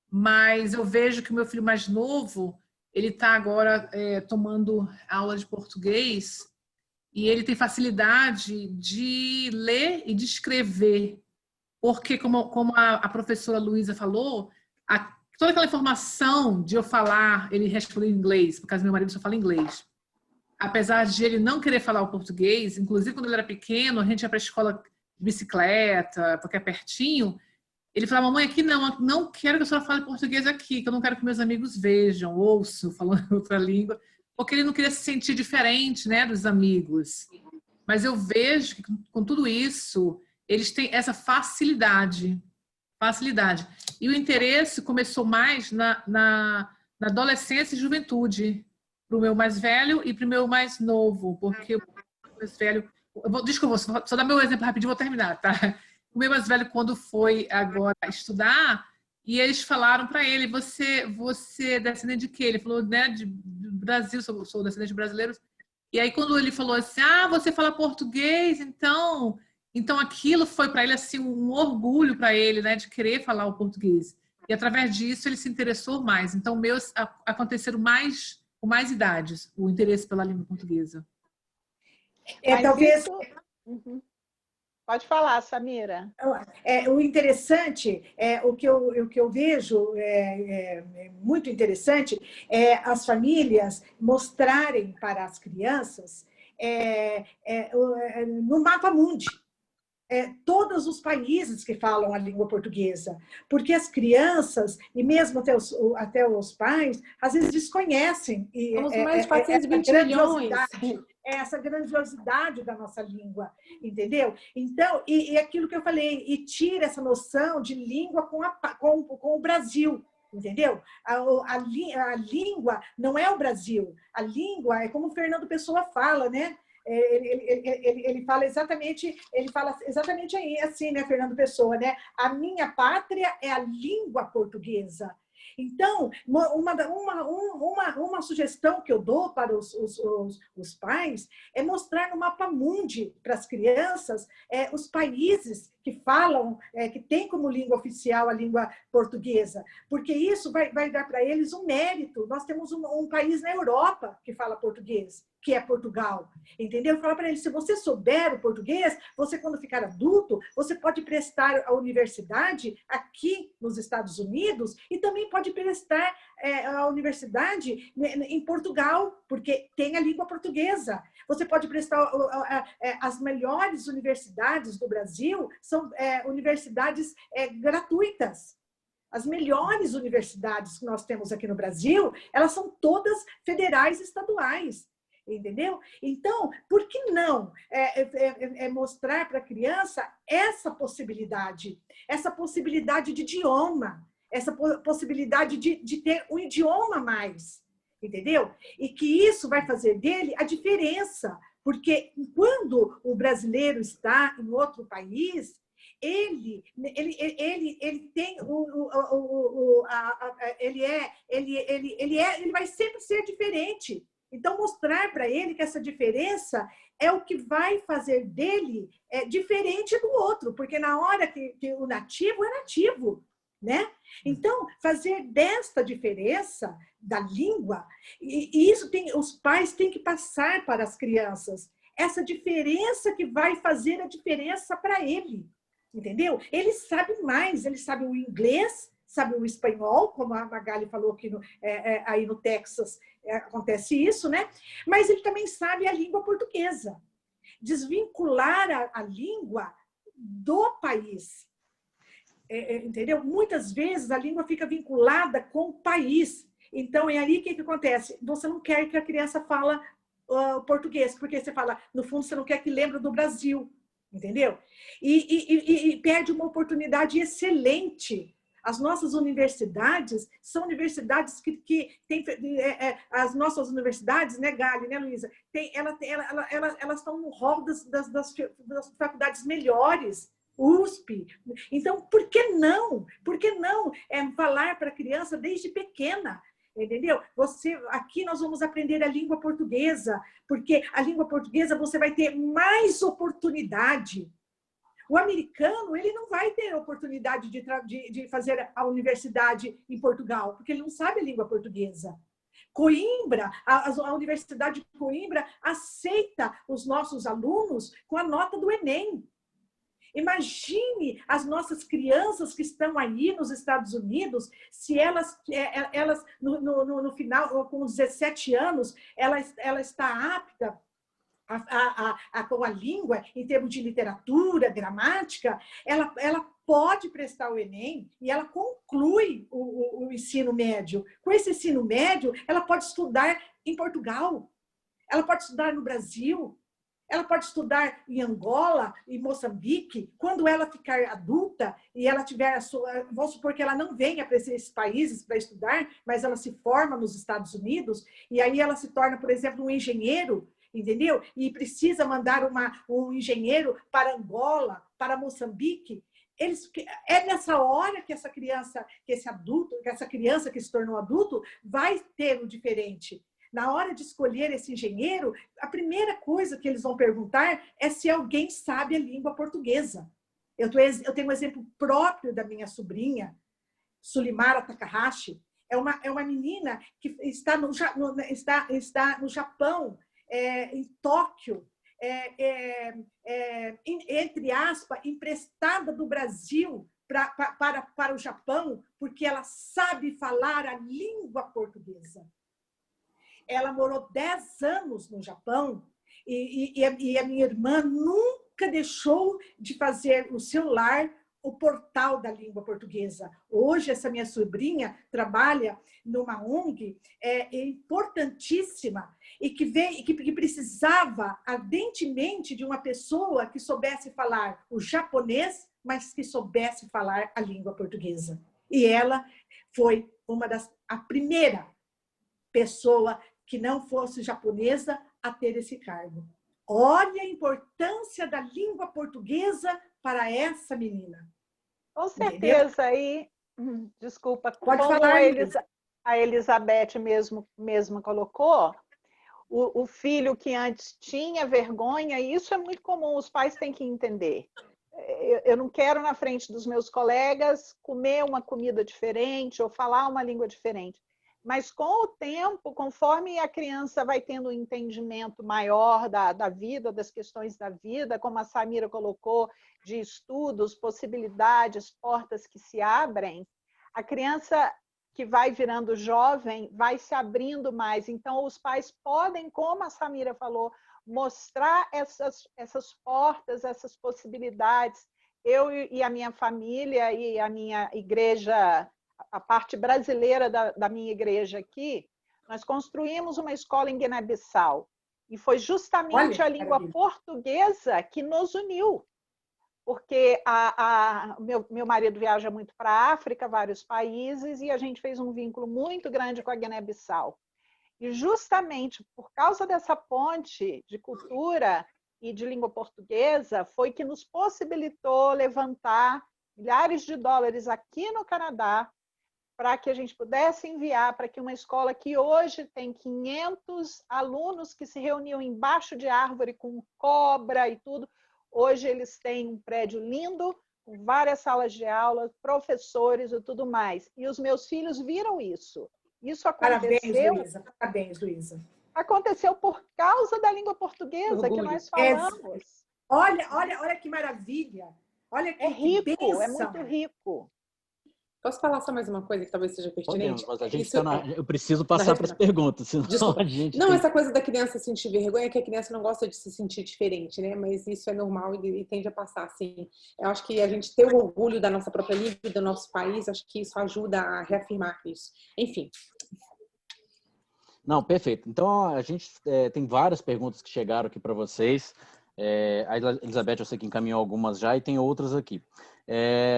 Mas eu vejo que o meu filho mais novo, ele está agora tomando aula de português e ele tem facilidade de ler e de escrever. Porque, como a professora Luísa falou, toda aquela informação de eu falar, ele responder em inglês, por causa do meu marido só fala inglês. Apesar de ele não querer falar o português, inclusive quando ele era pequeno, a gente ia para a escola de bicicleta, porque é pertinho, ele falava, mamãe, aqui não quero que a senhora fale português aqui, que eu não quero que meus amigos vejam, ouçam, falando outra língua, porque ele não queria se sentir diferente, né, dos amigos. Mas eu vejo que com tudo isso, eles têm essa facilidade. E o interesse começou mais na adolescência e juventude, para o meu mais velho e para o meu mais novo, porque o mais velho... Desculpa, só dar meu exemplo rapidinho, vou terminar, tá? O meu mais velho, quando foi agora estudar, e eles falaram para ele, você é descendente de quê? Ele falou, né, de Brasil, sou descendente de brasileiros. E aí, quando ele falou assim, você fala português, então aquilo foi para ele assim um orgulho para ele, né, de querer falar o português. E através disso ele se interessou mais. Então, meus aconteceram com mais idades, o interesse pela língua portuguesa. Talvez... Uhum. Pode falar, Samira. O interessante, o que eu vejo muito interessante é as famílias mostrarem para as crianças no mapa mundi. Todos os países que falam a língua portuguesa, porque as crianças, e mesmo até os pais, às vezes desconhecem. Somos mais de 420 milhões. Essa grandiosidade da nossa língua, entendeu? Então, e aquilo que eu falei, e tira essa noção de língua com o Brasil, entendeu? A língua não é o Brasil, a língua é como o Fernando Pessoa fala, né? Ele fala exatamente aí, assim, né, Fernando Pessoa, né? A minha pátria é a língua portuguesa. Então, uma sugestão que eu dou para os pais é mostrar no mapa mundi para as crianças os países que falam, que têm como língua oficial a língua portuguesa, porque isso vai dar para eles um mérito. Nós temos um país na Europa que fala português, que é Portugal, entendeu? Fala para eles, se você souber o português, você quando ficar adulto, você pode prestar a universidade aqui nos Estados Unidos e também pode prestar a universidade em Portugal, porque tem a língua portuguesa. Você pode prestar as melhores universidades do Brasil, são universidades gratuitas. As melhores universidades que nós temos aqui no Brasil, elas são todas federais e estaduais. Entendeu? Então, por que não mostrar para a criança essa possibilidade de idioma, essa possibilidade de ter um idioma a mais, entendeu? E que isso vai fazer dele a diferença, porque quando o brasileiro está em outro país, ele tem ele vai sempre ser diferente. Então, mostrar para ele que essa diferença é o que vai fazer dele diferente do outro, porque na hora que o nativo é nativo, né? Então, fazer desta diferença da língua, e isso os pais têm que passar para as crianças, essa diferença que vai fazer a diferença para ele, entendeu? Ele sabe mais, ele sabe o inglês, sabe o espanhol, como a Magali falou aqui aí no Texas, acontece isso, né? Mas ele também sabe a língua portuguesa. Desvincular a língua do país. Entendeu? Muitas vezes a língua fica vinculada com o país. Então, é aí que acontece? Você não quer que a criança fale português, porque você fala, no fundo, você não quer que lembre do Brasil, entendeu? E perde uma oportunidade excelente. As nossas universidades são universidades que têm... as nossas universidades, né, Gali, né, Luísa? Elas estão no rol das faculdades melhores, USP. Então, por que não? Por que não falar para a criança desde pequena? Entendeu? Aqui nós vamos aprender a língua portuguesa, porque a língua portuguesa você vai ter mais oportunidade. O americano, ele não vai ter oportunidade de fazer a universidade em Portugal, porque ele não sabe a língua portuguesa. Coimbra, a Universidade de Coimbra aceita os nossos alunos com a nota do Enem. Imagine as nossas crianças que estão aí nos Estados Unidos, se elas no final, com 17 anos, ela está apta com a língua, em termos de literatura, gramática, ela pode prestar o Enem e ela conclui o ensino médio. Com esse ensino médio, ela pode estudar em Portugal, ela pode estudar no Brasil, ela pode estudar em Angola, em Moçambique. Quando ela ficar adulta e ela tiver a sua... Vamos supor que ela não venha para esses países para estudar, mas ela se forma nos Estados Unidos, e aí ela se torna, por exemplo, um engenheiro, entendeu? E precisa mandar um engenheiro para Angola, para Moçambique. É nessa hora que essa criança, que essa criança que se tornou adulto, vai ter o diferente. Na hora de escolher esse engenheiro, a primeira coisa que eles vão perguntar é se alguém sabe a língua portuguesa. Eu tenho um exemplo próprio da minha sobrinha, Sulimara Takahashi. É uma menina que está no Japão, em Tóquio, entre aspas, emprestada do Brasil para o Japão, porque ela sabe falar a língua portuguesa. Ela morou 10 anos no Japão e a minha irmã nunca deixou de fazer o seu lar o portal da língua portuguesa. Hoje, essa minha sobrinha trabalha numa ONG importantíssima e que precisava ardentemente de uma pessoa que soubesse falar o japonês, mas que soubesse falar a língua portuguesa. E ela foi a primeira pessoa que não fosse japonesa a ter esse cargo. Olha a importância da língua portuguesa para essa menina. Com certeza. Aí, desculpa, pode como falar, a Elizabeth mesmo colocou, o filho que antes tinha vergonha, e isso é muito comum, os pais têm que entender. Eu não quero, na frente dos meus colegas, comer uma comida diferente ou falar uma língua diferente. Mas, com o tempo, conforme a criança vai tendo um entendimento maior da vida, das questões da vida, como a Samira colocou, de estudos, possibilidades, portas que se abrem, a criança que vai virando jovem vai se abrindo mais. Então, os pais podem, como a Samira falou, mostrar essas portas, essas possibilidades. Eu e a minha família e a minha igreja, a parte brasileira da minha igreja aqui, nós construímos uma escola em Guiné-Bissau. E foi justamente a língua portuguesa que nos uniu. Porque meu marido viaja muito para a África, vários países, e a gente fez um vínculo muito grande com a Guiné-Bissau. E justamente por causa dessa ponte de cultura e de língua portuguesa, foi que nos possibilitou levantar milhares de dólares aqui no Canadá para que a gente pudesse enviar para que uma escola que hoje tem 500 alunos que se reuniam embaixo de árvore com cobra e tudo, hoje eles têm um prédio lindo, com várias salas de aula, professores e tudo mais. E os meus filhos viram isso. Isso aconteceu... Parabéns, Luísa. Aconteceu por causa da língua portuguesa que nós falamos. Olha que maravilha. Olha que rico, bênção. é muito rico. Posso falar só mais uma coisa que talvez seja pertinente? Podemos, mas a gente eu preciso passar para as perguntas, senão Desculpa. a gente... Não, essa coisa da criança sentir vergonha é que a criança não gosta de se sentir diferente, né? Mas isso é normal e tende a passar, assim. Eu acho que a gente ter o orgulho da nossa própria língua e do nosso país, acho que isso ajuda a reafirmar isso. Enfim. Não, perfeito. Então, a gente tem várias perguntas que chegaram aqui para vocês. A Elizabeth, eu sei que encaminhou algumas já e tem outras aqui.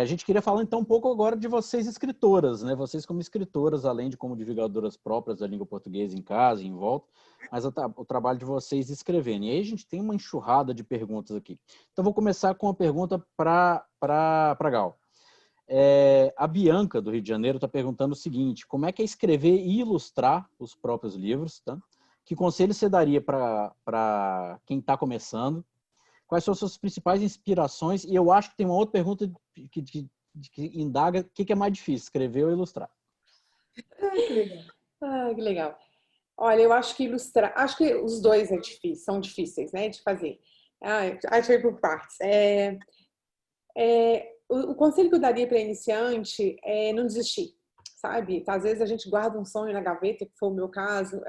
A gente queria falar então um pouco agora de vocês escritoras, né? Vocês como escritoras, além de como divulgadoras próprias da língua portuguesa em casa e em volta, mas o trabalho de vocês escrevendo. E aí a gente tem uma enxurrada de perguntas aqui. Então vou começar com uma pergunta para Gal. A Bianca, do Rio de Janeiro, está perguntando o seguinte: como é que é escrever e ilustrar os próprios livros? Tá? Que conselho você daria para quem está começando? Quais são as suas principais inspirações? E eu acho que tem uma outra pergunta que indaga o que é mais difícil, escrever ou ilustrar. Que legal. Que legal. Olha, eu acho que ilustrar... Acho que os dois são difíceis, né, de fazer. Acho que por partes. O conselho que eu daria para iniciante é não desistir, sabe? Às vezes a gente guarda um sonho na gaveta, que foi o meu caso.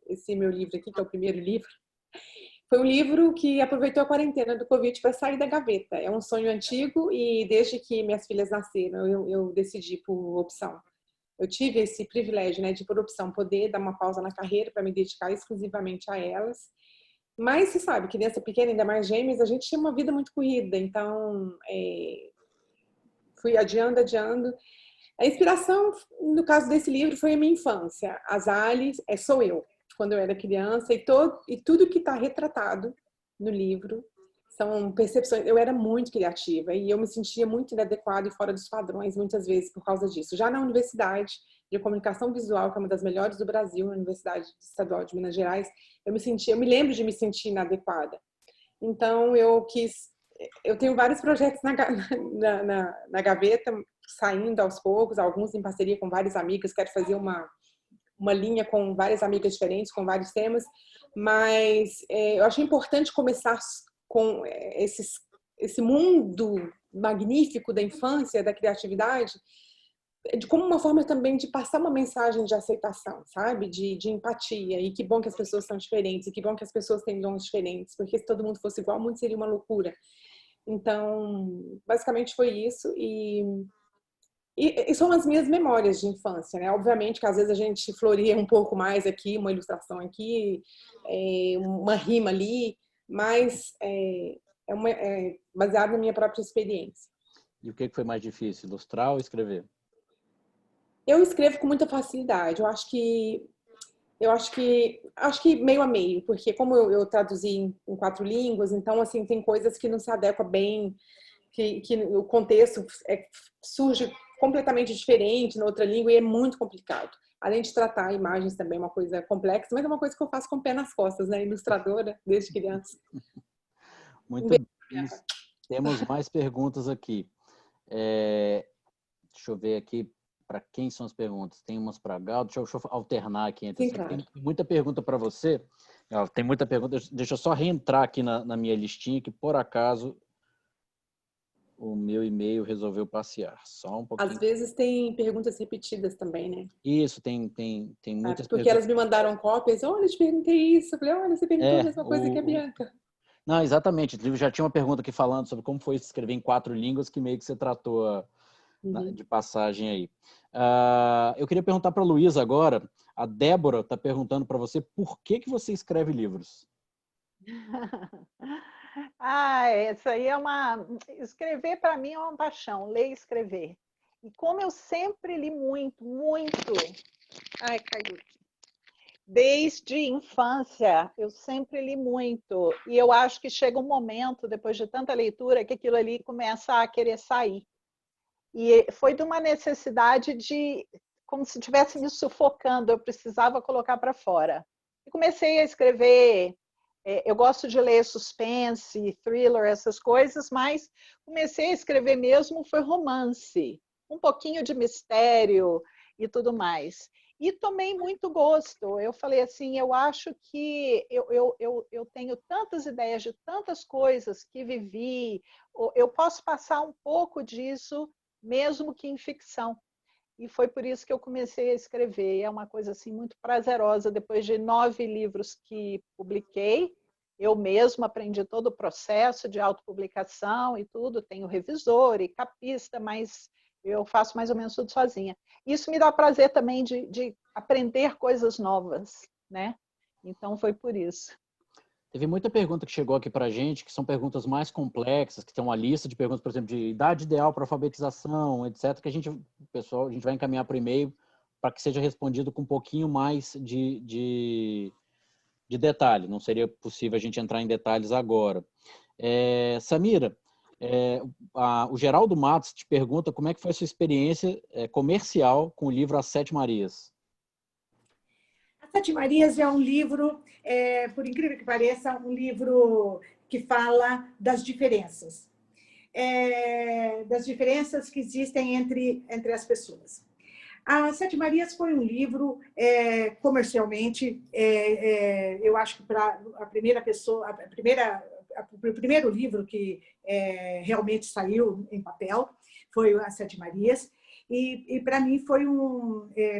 Esse meu livro aqui, que é o primeiro livro, foi um livro que aproveitou a quarentena do Covid para sair da gaveta. É um sonho antigo e desde que minhas filhas nasceram, eu decidi por opção. Eu tive esse privilégio, né, de por opção poder dar uma pausa na carreira para me dedicar exclusivamente a elas. Mas você sabe, criança pequena, ainda mais gêmeas, a gente tinha uma vida muito corrida, então fui adiando. A inspiração, no caso desse livro, foi a minha infância. As Ali sou eu, quando eu era criança, e tudo que está retratado no livro são percepções. Eu era muito criativa e eu me sentia muito inadequada e fora dos padrões, muitas vezes, por causa disso. Já na Universidade de Comunicação Visual, que é uma das melhores do Brasil, na Universidade Estadual de Minas Gerais, eu me lembro de me sentir inadequada. Então, eu tenho vários projetos na gaveta, saindo aos poucos, alguns em parceria com várias amigas. Quero fazer uma linha com várias amigas diferentes, com vários temas, mas eu acho importante começar com esse mundo magnífico da infância, da criatividade, como uma forma também de passar uma mensagem de aceitação, sabe? De empatia. E que bom que as pessoas são diferentes, e que bom que as pessoas têm dons diferentes, porque se todo mundo fosse igual, o mundo seria uma loucura. Então, basicamente foi isso. E são as minhas memórias de infância, né? Obviamente que às vezes a gente floria um pouco mais aqui, uma ilustração aqui, uma rima ali, mas baseado na minha própria experiência. E o que foi mais difícil, ilustrar ou escrever? Eu escrevo com muita facilidade. Eu acho que meio a meio, porque como eu traduzi em 4 línguas, então assim tem coisas que não se adequam bem, que o contexto surge completamente diferente na outra língua e é muito complicado. Além de tratar imagens também é uma coisa complexa, mas é uma coisa que eu faço com o pé nas costas, né? Ilustradora desde criança. Muito bem. Temos mais perguntas aqui. Deixa eu ver aqui para quem são as perguntas. Tem umas para Gal, deixa eu alternar aqui entre. Sim, claro. Tem muita pergunta para você. Tem muita pergunta. Deixa eu só reentrar aqui na minha listinha, que por acaso o meu e-mail resolveu passear. Só um pouquinho. Às vezes tem perguntas repetidas também, né? Isso, tem muitas porque perguntas. elas me mandaram cópias. Olha, eu te perguntei isso. Eu falei, olha, você perguntou a mesma coisa que a Bianca. Não, exatamente. Já tinha uma pergunta aqui falando sobre como foi escrever em 4 línguas, que meio que você tratou de passagem aí. Eu queria perguntar para a Luísa agora. A Débora está perguntando para você por que você escreve livros. Essa aí escrever para mim é uma paixão, ler e escrever. E como eu sempre li muito, caiu aqui. Desde infância, eu sempre li muito. E eu acho que chega um momento, depois de tanta leitura, que aquilo ali começa a querer sair. E foi de uma necessidade de como se estivesse me sufocando, eu precisava colocar para fora. E comecei a escrever. Eu gosto de ler suspense, thriller, essas coisas, mas comecei a escrever mesmo foi romance, um pouquinho de mistério e tudo mais. E tomei muito gosto. Eu falei assim, eu acho que eu tenho tantas ideias de tantas coisas que vivi, eu posso passar um pouco disso, mesmo que em ficção. E foi por isso que eu comecei a escrever. É uma coisa assim muito prazerosa. Depois de 9 livros que publiquei, eu mesma aprendi todo o processo de autopublicação e tudo. Tenho revisor e capista, mas eu faço mais ou menos tudo sozinha. Isso me dá prazer também de aprender coisas novas, né? Então foi por isso. Teve muita pergunta que chegou aqui para a gente, que são perguntas mais complexas, que tem uma lista de perguntas, por exemplo, de idade ideal para alfabetização, etc., que a gente vai encaminhar por e-mail para que seja respondido com um pouquinho mais de detalhe. Não seria possível a gente entrar em detalhes agora. Samira, o Geraldo Matos te pergunta como é que foi a sua experiência comercial com o livro As Sete Marias. As Sete Marias é um livro, por incrível que pareça, um livro que fala das diferenças. Das diferenças que existem entre as pessoas. As Sete Marias foi um livro, comercialmente, eu acho que para a primeira pessoa, o primeiro livro que realmente saiu em papel foi As Sete Marias, e para mim foi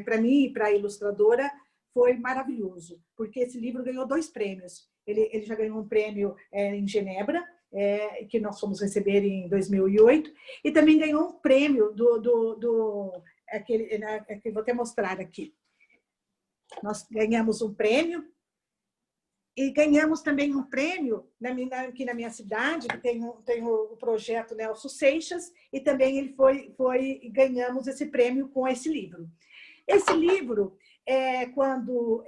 para mim e para a ilustradora foi maravilhoso, porque esse livro ganhou 2 prêmios. Ele já ganhou um prêmio em Genebra, que nós fomos receber em 2008, e também ganhou um prêmio que vou até mostrar aqui. Nós ganhamos um prêmio e ganhamos também um prêmio aqui na minha cidade, que tem o projeto Nelson Seixas, e também ganhamos esse prêmio com esse livro. Esse livro, quando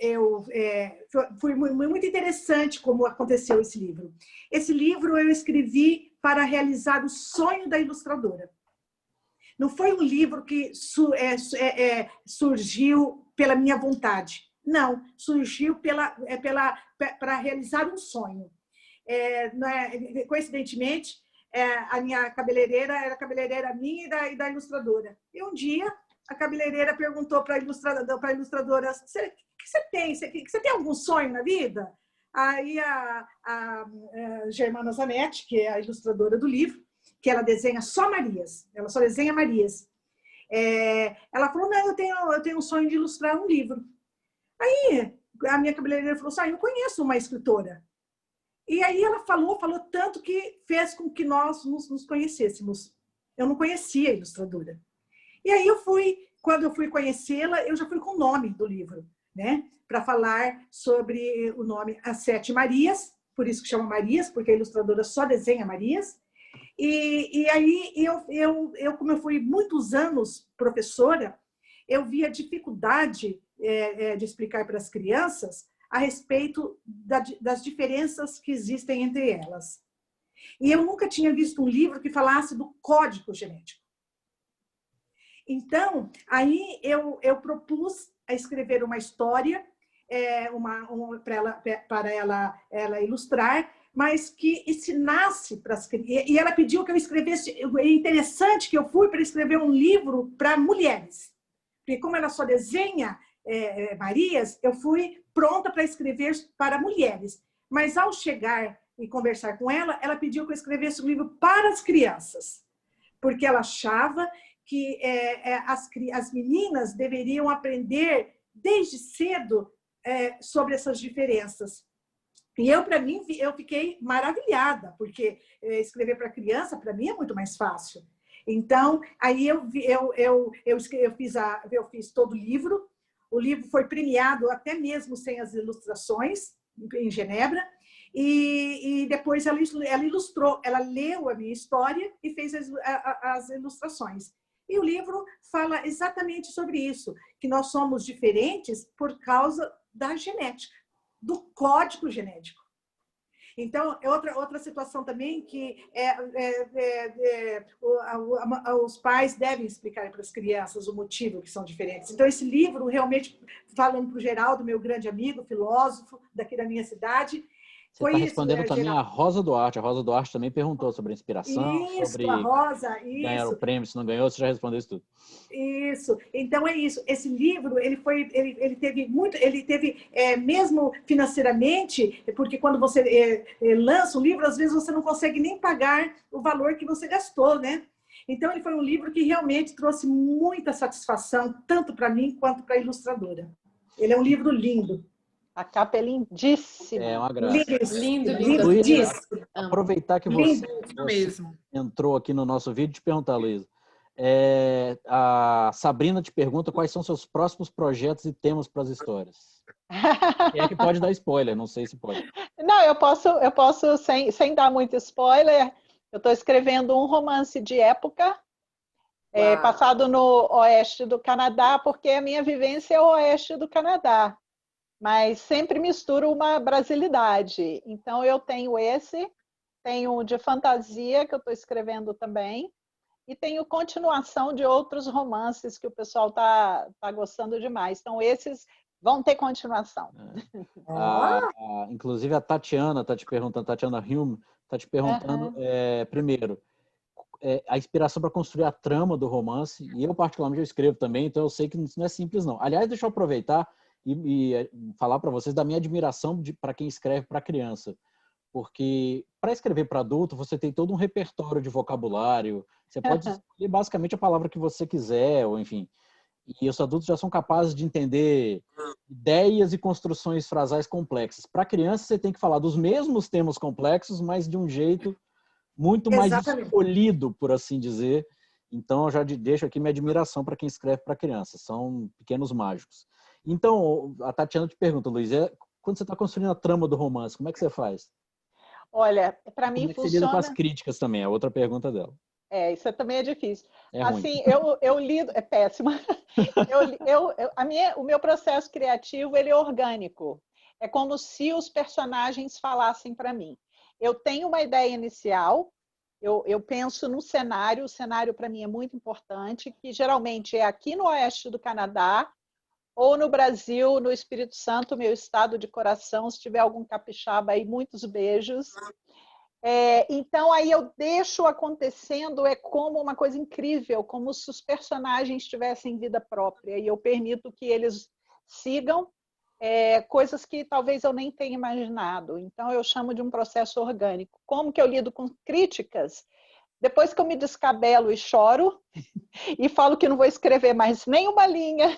foi muito interessante como aconteceu esse livro. Esse livro eu escrevi para realizar o sonho da ilustradora. Não foi um livro que surgiu pela minha vontade. Não, surgiu para realizar um sonho. Coincidentemente, a minha cabeleireira era a cabeleireira minha e da ilustradora. E um dia, a cabeleireira perguntou para a ilustradora, o que você tem? Você tem algum sonho na vida? Aí a Germana Zanetti, que é a ilustradora do livro, que ela desenha só Marias, ela só desenha Marias. Ela falou, não, eu tenho um sonho de ilustrar um livro. Aí a minha cabeleireira falou assim, eu conheço uma escritora. E aí ela falou tanto que fez com que nós nos conhecêssemos. Eu não conhecia a ilustradora. E aí quando eu fui conhecê-la, eu já fui com o nome do livro, né? Para falar sobre o nome As Sete Marias, por isso que chama Marias, porque a ilustradora só desenha Marias. E aí, como eu fui muitos anos professora, eu vi a dificuldade de explicar para as crianças a respeito das diferenças que existem entre elas. E eu nunca tinha visto um livro que falasse do código genético. Então, aí eu propus a escrever uma história para ela ilustrar, mas que ensinasse para as crianças. E ela pediu que eu escrevesse. É interessante que eu fui para escrever um livro para mulheres. Porque como ela só desenha Marias, eu fui pronta para escrever para mulheres. Mas ao chegar e conversar com ela, ela pediu que eu escrevesse um livro para as crianças. Porque ela achava que as meninas deveriam aprender desde cedo sobre essas diferenças. E para mim, eu fiquei maravilhada, porque escrever para criança, para mim, é muito mais fácil. Então, aí eu fiz todo o livro. O livro foi premiado até mesmo sem as ilustrações, em Genebra. E depois ela ilustrou, ela leu a minha história e fez as ilustrações. E o livro fala exatamente sobre isso, que nós somos diferentes por causa da genética, do código genético. Então, é outra situação também que os pais devem explicar para as crianças o motivo que são diferentes. Então, esse livro, realmente, falando para o Geraldo, meu grande amigo, filósofo daqui da minha cidade, Você foi está isso, respondendo também Geraldo. a Rosa Duarte. A Rosa Duarte também perguntou sobre a inspiração, Isso, sobre a Rosa, ganhar o isso. prêmio, se não ganhou, você já respondeu isso tudo. Isso. Então é isso. Esse livro ele teve muito, mesmo financeiramente, porque quando você lança um livro, às vezes você não consegue nem pagar o valor que você gastou, né? Então ele foi um livro que realmente trouxe muita satisfação tanto para mim quanto para a ilustradora. Ele é um livro lindo. A capa é lindíssima. É uma graça. Lindo, Lindo, lindo. Luísa, aproveitar que você mesmo. entrou aqui no nosso vídeo, te perguntar, Luísa. A Sabrina te pergunta quais são seus próximos projetos e temas para as histórias. Quem é que pode dar spoiler? Não sei se pode. Não, eu posso sem dar muito spoiler. Eu estou escrevendo um romance de época, passado no oeste do Canadá, porque a minha vivência é o oeste do Canadá. Mas sempre misturo uma brasilidade. Então, eu tenho tenho de fantasia, que eu estou escrevendo também, e tenho continuação de outros romances que o pessoal tá gostando demais. Então, esses vão ter continuação. Inclusive, a Tatiana está te perguntando, Tatiana Hume, está te perguntando, primeiro, a inspiração para construir a trama do romance, e eu, particularmente, eu escrevo também, então eu sei que isso não é simples, não. Aliás, deixa eu aproveitar e falar para vocês da minha admiração para quem escreve para criança. Porque para escrever para adulto, você tem todo um repertório de vocabulário, você pode escolher basicamente a palavra que você quiser, ou enfim. E os adultos já são capazes de entender ideias e construções frasais complexas. Para criança, você tem que falar dos mesmos temas complexos, mas de um jeito muito mais escolhido, por assim dizer. Então, eu já deixo aqui minha admiração para quem escreve para criança. São pequenos mágicos. Então, a Tatiana te pergunta, Luiz, quando você está construindo a trama do romance, como é que você faz? Olha, para mim funciona... Como é que você lida com as críticas também? É outra pergunta dela. Isso também é difícil. É ruim. Assim, eu lido... É péssima. O meu processo criativo, ele é orgânico. É como se os personagens falassem para mim. Eu tenho uma ideia inicial, eu penso no cenário, o cenário para mim é muito importante, que geralmente é aqui no oeste do Canadá, ou no Brasil, no Espírito Santo, meu estado de coração, se tiver algum capixaba aí, muitos beijos. Então, aí eu deixo acontecendo, é como uma coisa incrível, como se os personagens tivessem vida própria, e eu permito que eles sigam coisas que talvez eu nem tenha imaginado. Então, eu chamo de um processo orgânico. Como que eu lido com críticas? Depois que eu me descabelo e choro, e falo que não vou escrever mais nenhuma linha,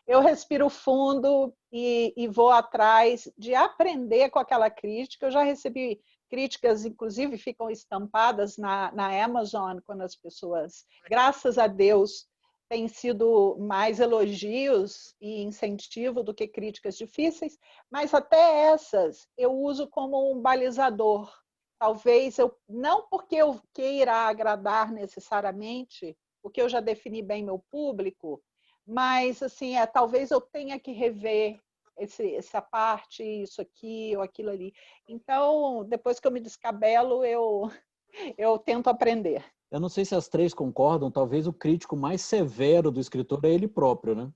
eu respiro fundo e vou atrás de aprender com aquela crítica. Eu já recebi críticas, inclusive, ficam estampadas na Amazon, quando as pessoas, graças a Deus, têm sido mais elogios e incentivo do que críticas difíceis, mas até essas eu uso como um balizador. Talvez não porque eu queira agradar necessariamente, porque eu já defini bem meu público, mas assim, talvez eu tenha que rever essa parte, isso aqui ou aquilo ali. Então, depois que eu me descabelo, eu tento aprender. Eu não sei se as três concordam, talvez o crítico mais severo do escritor é ele próprio, né?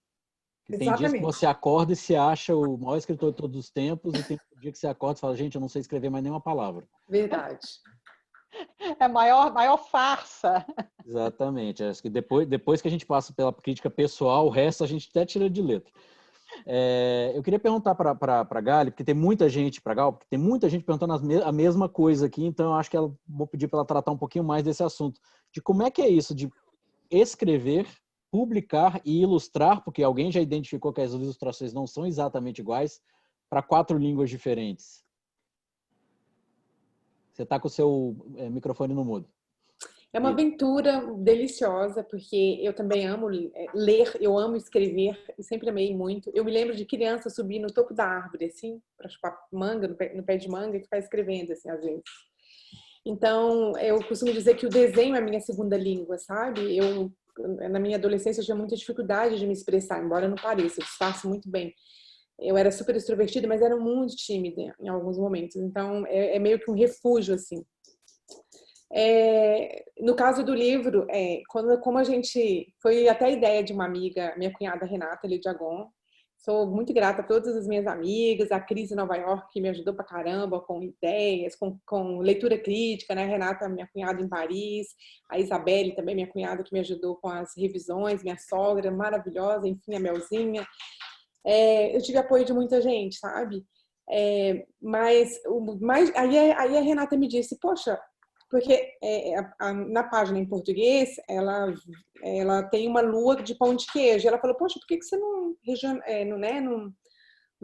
Que tem dias que você acorda e se acha o maior escritor de todos os tempos, e tem um dia que você acorda e fala, gente, eu não sei escrever mais nenhuma palavra. Verdade. É a maior farsa. Exatamente. Acho que depois que a gente passa pela crítica pessoal, o resto a gente até tira de letra. Eu queria perguntar para a Gali, porque tem muita gente perguntando a mesma coisa aqui, então eu acho que vou pedir para ela tratar um pouquinho mais desse assunto, de como é que é isso de escrever, publicar e ilustrar, porque alguém já identificou que as ilustrações não são exatamente iguais, para 4 línguas diferentes. Você está com o seu microfone no mudo. É uma aventura deliciosa, porque eu também amo ler, eu amo escrever, e sempre amei muito. Eu me lembro de criança subir no topo da árvore, assim, para chupar manga, no pé de manga, e ficar escrevendo, assim, às vezes. Então, eu costumo dizer que o desenho é a minha segunda língua, sabe? Na minha adolescência, eu tinha muita dificuldade de me expressar, embora não pareça, eu disfarço muito bem. Eu era super extrovertida, mas era muito tímida em alguns momentos. Então, é meio que um refúgio, assim. No caso do livro, como a gente... Foi até a ideia de uma amiga, minha cunhada Renata Lidiagon. Sou muito grata a todas as minhas amigas, a Cris em Nova York, que me ajudou pra caramba com ideias, com leitura crítica, né? A Renata, minha cunhada em Paris, a Isabelle também, minha cunhada, que me ajudou com as revisões, minha sogra maravilhosa, enfim, a Melzinha. Eu tive apoio de muita gente, sabe? Mas aí a Renata me disse, poxa, porque na página em português ela tem uma lua de pão de queijo. E ela falou, poxa, por que você não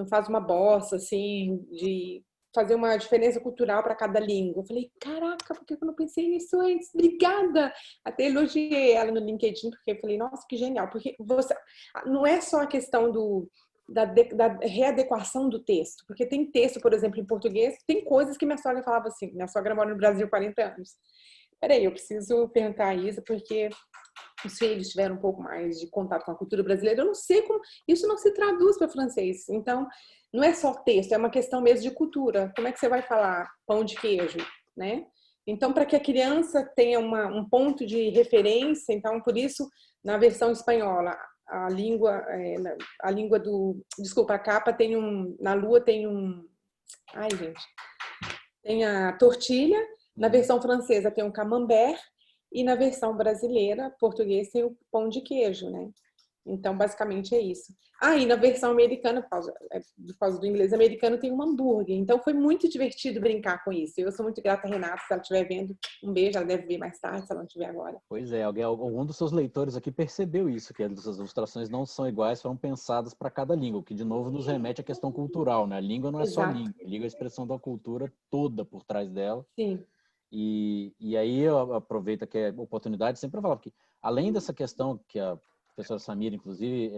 faz uma bossa assim de fazer uma diferença cultural para cada língua? Eu falei, caraca, por que eu não pensei nisso antes? Obrigada! Até elogiei ela no LinkedIn, porque eu falei, nossa, que genial. Porque não é só a questão da readequação do texto, porque tem texto, por exemplo, em português, tem coisas que minha sogra falava assim, minha sogra mora no Brasil há 40 anos. Peraí, eu preciso perguntar isso, porque os filhos tiveram um pouco mais de contato com a cultura brasileira, eu não sei como, isso não se traduz para francês, então não é só texto, é uma questão mesmo de cultura, como é que você vai falar pão de queijo, né? Então, para que a criança tenha um ponto de referência, então, por isso, na versão espanhola, a língua desculpa, a capa tem na lua tem tem a tortilha, na versão francesa tem um camembert e na versão brasileira, português, tem o pão de queijo, né? Então, basicamente é isso. E na versão americana, por causa do inglês americano, tem um hambúrguer. Então, foi muito divertido brincar com isso. Eu sou muito grata a Renata, se ela estiver vendo. Um beijo, ela deve ver mais tarde, se ela não estiver agora. Pois é, algum dos seus leitores aqui percebeu isso, que as ilustrações não são iguais, foram pensadas para cada língua, o que de novo nos remete à questão cultural, né? A língua não é só língua, a língua é a expressão da cultura toda por trás dela. Sim. E aí eu aproveito que é oportunidade sempre para falar, porque além dessa questão que a professora Samira, inclusive,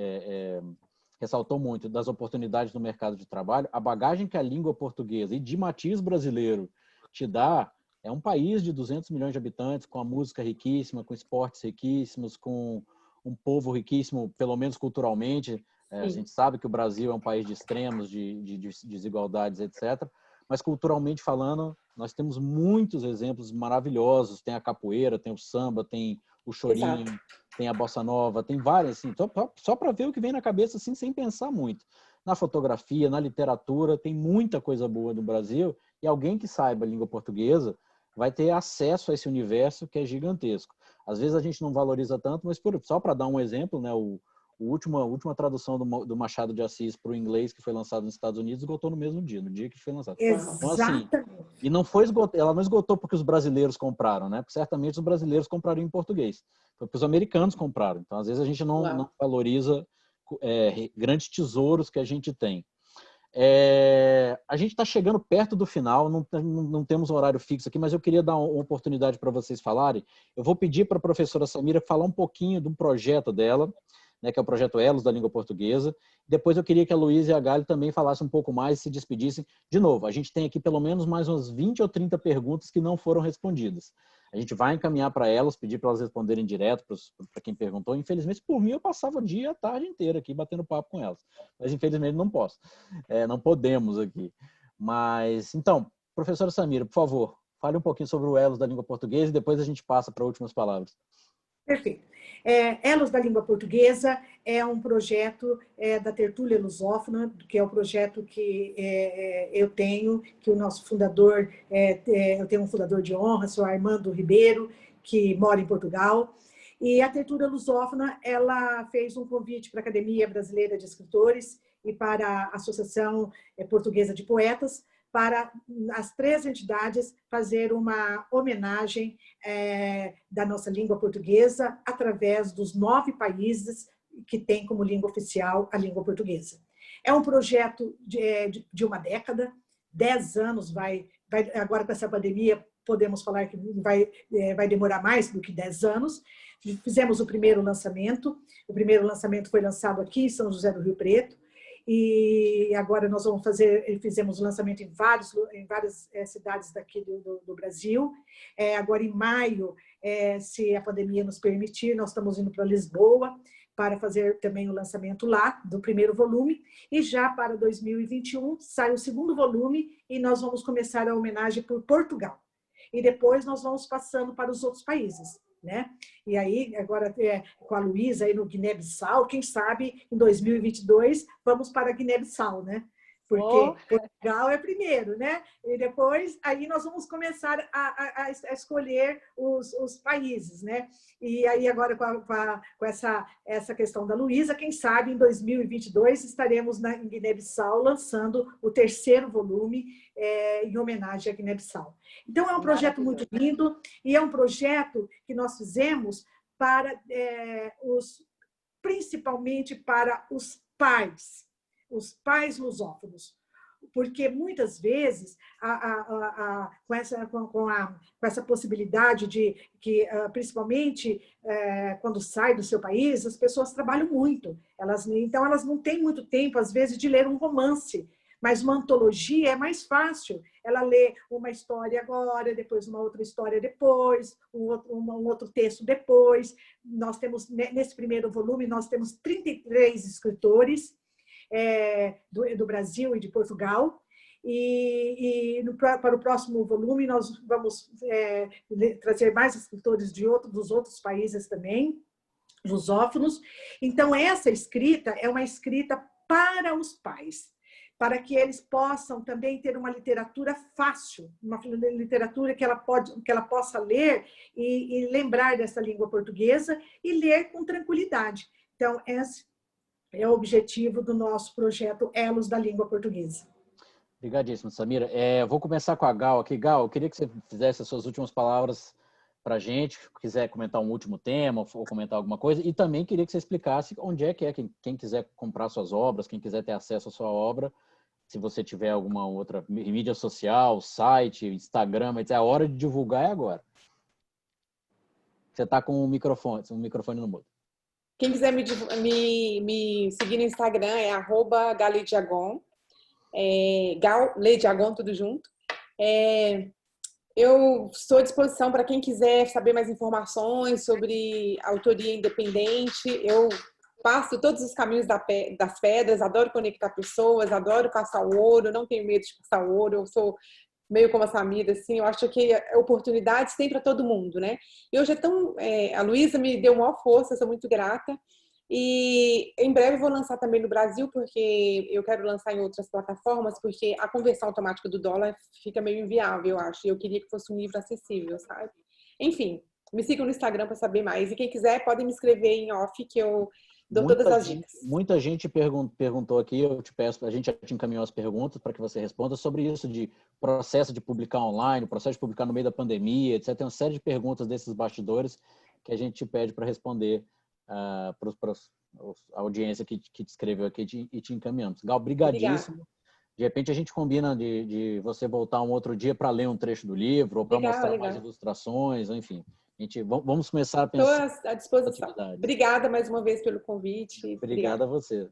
ressaltou muito, das oportunidades no mercado de trabalho, a bagagem que a língua portuguesa e de matiz brasileiro te dá, é um país de 200 milhões de habitantes, com a música riquíssima, com esportes riquíssimos, com um povo riquíssimo, pelo menos culturalmente. A gente sabe que o Brasil é um país de extremos, de desigualdades, etc. Mas culturalmente falando, nós temos muitos exemplos maravilhosos. Tem a capoeira, tem o samba, tem o chorinho, exato, tem a bossa nova, tem várias, assim, só para ver o que vem na cabeça, assim, sem pensar muito. Na fotografia, na literatura, tem muita coisa boa do Brasil, e alguém que saiba a língua portuguesa vai ter acesso a esse universo que é gigantesco. Às vezes a gente não valoriza tanto, mas só para dar um exemplo, né, a última tradução do Machado de Assis para o inglês que foi lançado nos Estados Unidos esgotou no mesmo dia, no dia que foi lançado. Exatamente. Então, assim, e não foi ela não esgotou porque os brasileiros compraram, né? Porque certamente os brasileiros comprariam em português. Foi porque os americanos compraram. Então, às vezes a gente não valoriza grandes tesouros que a gente tem. A gente está chegando perto do final, não temos um horário fixo aqui, mas eu queria dar uma oportunidade para vocês falarem. Eu vou pedir para a professora Samira falar um pouquinho do projeto dela, né, que é o projeto Elos da Língua Portuguesa. Depois eu queria que a Luísa e a Gali também falassem um pouco mais e se despedissem. De novo, a gente tem aqui pelo menos mais umas 20 ou 30 perguntas que não foram respondidas. A gente vai encaminhar para elas, pedir para elas responderem direto para quem perguntou. Infelizmente, por mim, eu passava o dia, a tarde inteira aqui batendo papo com elas. Mas, infelizmente, não posso. Não podemos aqui. Mas, então, professora Samira, por favor, fale um pouquinho sobre o Elos da Língua Portuguesa e depois a gente passa para últimas palavras. Perfeito. Elos da Língua Portuguesa é um projeto da Tertúlia Lusófona, que é o projeto que eu tenho, que o nosso fundador, eu tenho um fundador de honra, sou Armando Ribeiro, que mora em Portugal. E a Tertúlia Lusófona, ela fez um convite para a Academia Brasileira de Escritores e para a Associação Portuguesa de Poetas, para as 3 entidades fazer uma homenagem da nossa língua portuguesa através dos 9 países que têm como língua oficial a língua portuguesa. É um projeto de uma década, 10 anos, agora com essa pandemia podemos falar que vai demorar mais do que 10 anos. Fizemos o primeiro lançamento foi lançado aqui em São José do Rio Preto, e agora nós fizemos o lançamento em várias cidades daqui do Brasil. Agora em maio, se a pandemia nos permitir, nós estamos indo para Lisboa para fazer também o lançamento lá do primeiro volume, e já para 2021 sai o segundo volume e nós vamos começar a homenagem por Portugal. E depois nós vamos passando para os outros países, né? E aí, agora com a Luísa aí no Guiné-Bissau, quem sabe em 2022 vamos para Guiné-Bissau, né? Porque Portugal é primeiro, né? E depois, aí nós vamos começar a escolher os países, né? E aí agora com essa questão da Luísa, quem sabe em 2022 estaremos em Guiné-Bissau lançando o terceiro volume em homenagem à Guiné-Bissau. Então é um projeto muito lindo e é um projeto que nós fizemos para principalmente para os pais lusófonos, porque muitas vezes com essa possibilidade de que principalmente quando sai do seu país as pessoas trabalham muito, então elas não têm muito tempo às vezes de ler um romance, mas uma antologia é mais fácil, ela lê uma história agora, depois uma outra história depois, um outro texto depois. Nós temos nesse primeiro volume nós temos 33 escritores do Brasil e de Portugal, e para o próximo volume nós vamos trazer mais escritores dos outros países também, lusófonos. Então essa escrita é uma escrita para os pais, para que eles possam também ter uma literatura fácil, uma literatura que ela possa ler e lembrar dessa língua portuguesa e ler com tranquilidade. Então esse é o objetivo do nosso projeto Elos da Língua Portuguesa. Obrigadíssimo, Samira. Vou começar com a Gal aqui. Gal, eu queria que você fizesse as suas últimas palavras para a gente, se quiser comentar um último tema ou comentar alguma coisa, e também queria que você explicasse onde é que quem quiser comprar suas obras, quem quiser ter acesso à sua obra, se você tiver alguma outra mídia social, site, Instagram, mas a hora de divulgar é agora. Você está com o microfone no mudo. Quem quiser me seguir no Instagram é @galediagon, Gal Lediagon, tudo junto. Eu estou à disposição para quem quiser saber mais informações sobre autoria independente. Eu passo todos os caminhos das pedras, adoro conectar pessoas, adoro passar o ouro, não tenho medo de passar o ouro, eu sou meio como a Samira, assim, eu acho que oportunidades tem para todo mundo, né? E hoje a Luísa me deu maior força, sou muito grata. E em breve vou lançar também no Brasil, porque eu quero lançar em outras plataformas, porque a conversão automática do dólar fica meio inviável, eu acho. E eu queria que fosse um livro acessível, sabe? Enfim, me sigam no Instagram para saber mais. E quem quiser, podem me escrever em off, que eu dou todas as dicas. Muita gente perguntou aqui, eu te peço, a gente já te encaminhou as perguntas para que você responda sobre isso de processo de publicar online, processo de publicar no meio da pandemia, etc. Tem uma série de perguntas desses bastidores que a gente te pede para responder para a audiência que te escreveu aqui e te encaminhamos. Gal, brigadíssimo. Obrigada. De repente a gente combina de você voltar um outro dia para ler um trecho do livro ou para mostrar mais ilustrações, enfim. Vamos começar a pensar. Estou à disposição. Obrigada mais uma vez pelo convite. Obrigada a você.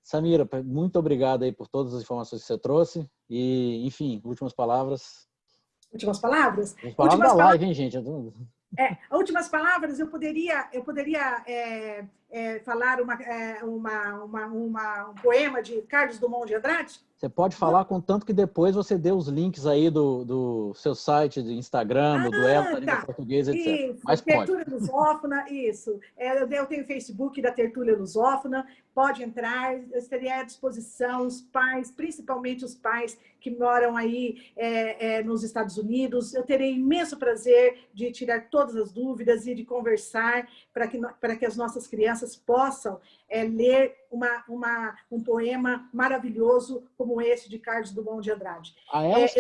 Samira, muito obrigado aí por todas as informações que você trouxe. E, enfim, últimas palavras. Últimas palavras? Últimas da live, hein, gente? Últimas palavras, eu poderia falar um poema de Carlos Drummond de Andrade? Você pode falar, contanto que depois você dê os links aí do seu site, do Instagram, do Duelo da Língua Portuguesa, etc. Isso, mas Tertúlia Lusófona, isso. Eu tenho o Facebook da Tertúlia Lusófona, pode entrar, eu estaria à disposição, os pais, principalmente os pais que moram aí nos Estados Unidos. Eu terei imenso prazer de tirar todas as dúvidas e de conversar para que as nossas crianças possam ler um poema maravilhoso como esse de Carlos Drummond de Andrade. A Elos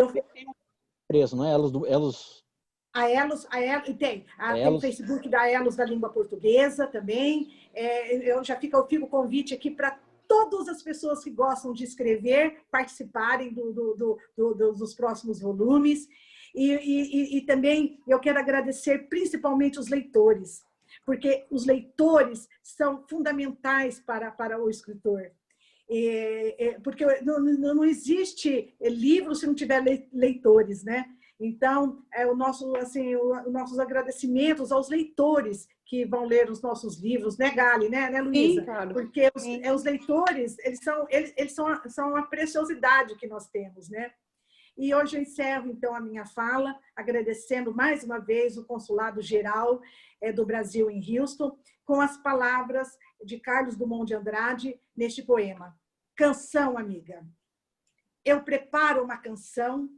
preso, não é? Tem o Facebook da Elos da Língua Portuguesa também. Eu fico o convite aqui para todas as pessoas que gostam de escrever participarem dos próximos volumes. E também eu quero agradecer principalmente os leitores, porque os leitores são fundamentais para o escritor. Porque não existe livro se não tiver leitores, né? Então, os nossos agradecimentos aos leitores que vão ler os nossos livros, né, Gali, né, Luísa? Sim, claro. Porque os leitores, eles são a preciosidade que nós temos, né? E hoje eu encerro, então, a minha fala, agradecendo mais uma vez o Consulado Geral do Brasil em Houston, com as palavras de Carlos Drummond de Andrade neste poema. Canção, amiga. Eu preparo uma canção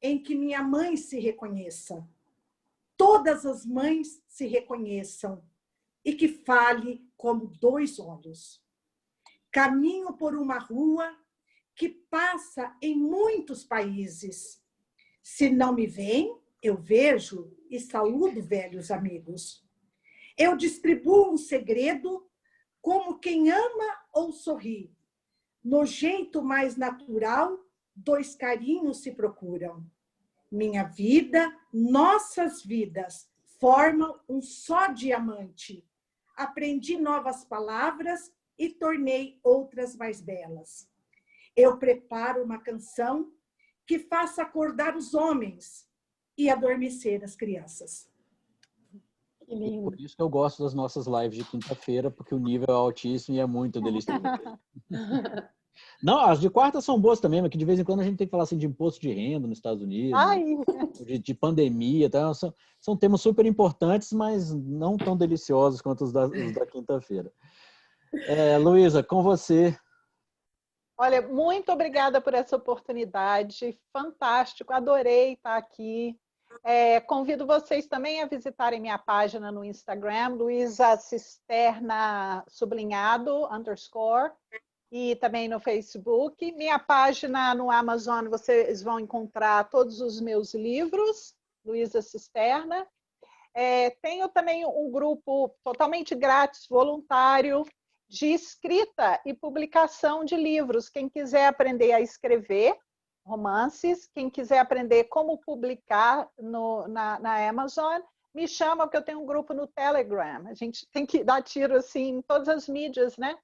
em que minha mãe se reconheça, todas as mães se reconheçam e que fale como dois olhos. Caminho por uma rua que passa em muitos países. Se não me veem, eu vejo e saúdo velhos amigos. Eu distribuo um segredo como quem ama ou sorri. No jeito mais natural, dois carinhos se procuram. Minha vida, nossas vidas, formam um só diamante. Aprendi novas palavras e tornei outras mais belas. Eu preparo uma canção que faça acordar os homens e adormecer as crianças. Que lindo. Por isso que eu gosto das nossas lives de quinta-feira, porque o nível é altíssimo e é muito delicioso. Não, as de quarta são boas também, mas que de vez em quando a gente tem que falar assim, de imposto de renda nos Estados Unidos, né? de pandemia, tá? São temas super importantes, mas não tão deliciosos quanto os da quinta-feira. Luísa, com você. Olha, muito obrigada por essa oportunidade, fantástico, adorei estar aqui. Convido vocês também a visitarem minha página no Instagram, Luísa Cisterna _, e também no Facebook. Minha página no Amazon, vocês vão encontrar todos os meus livros, Luísa Cisterna. Tenho também um grupo totalmente grátis, voluntário, de escrita e publicação de livros. Quem quiser aprender a escrever romances, quem quiser aprender como publicar na Amazon, me chama, porque eu tenho um grupo no Telegram. A gente tem que dar tiro assim, em todas as mídias, né?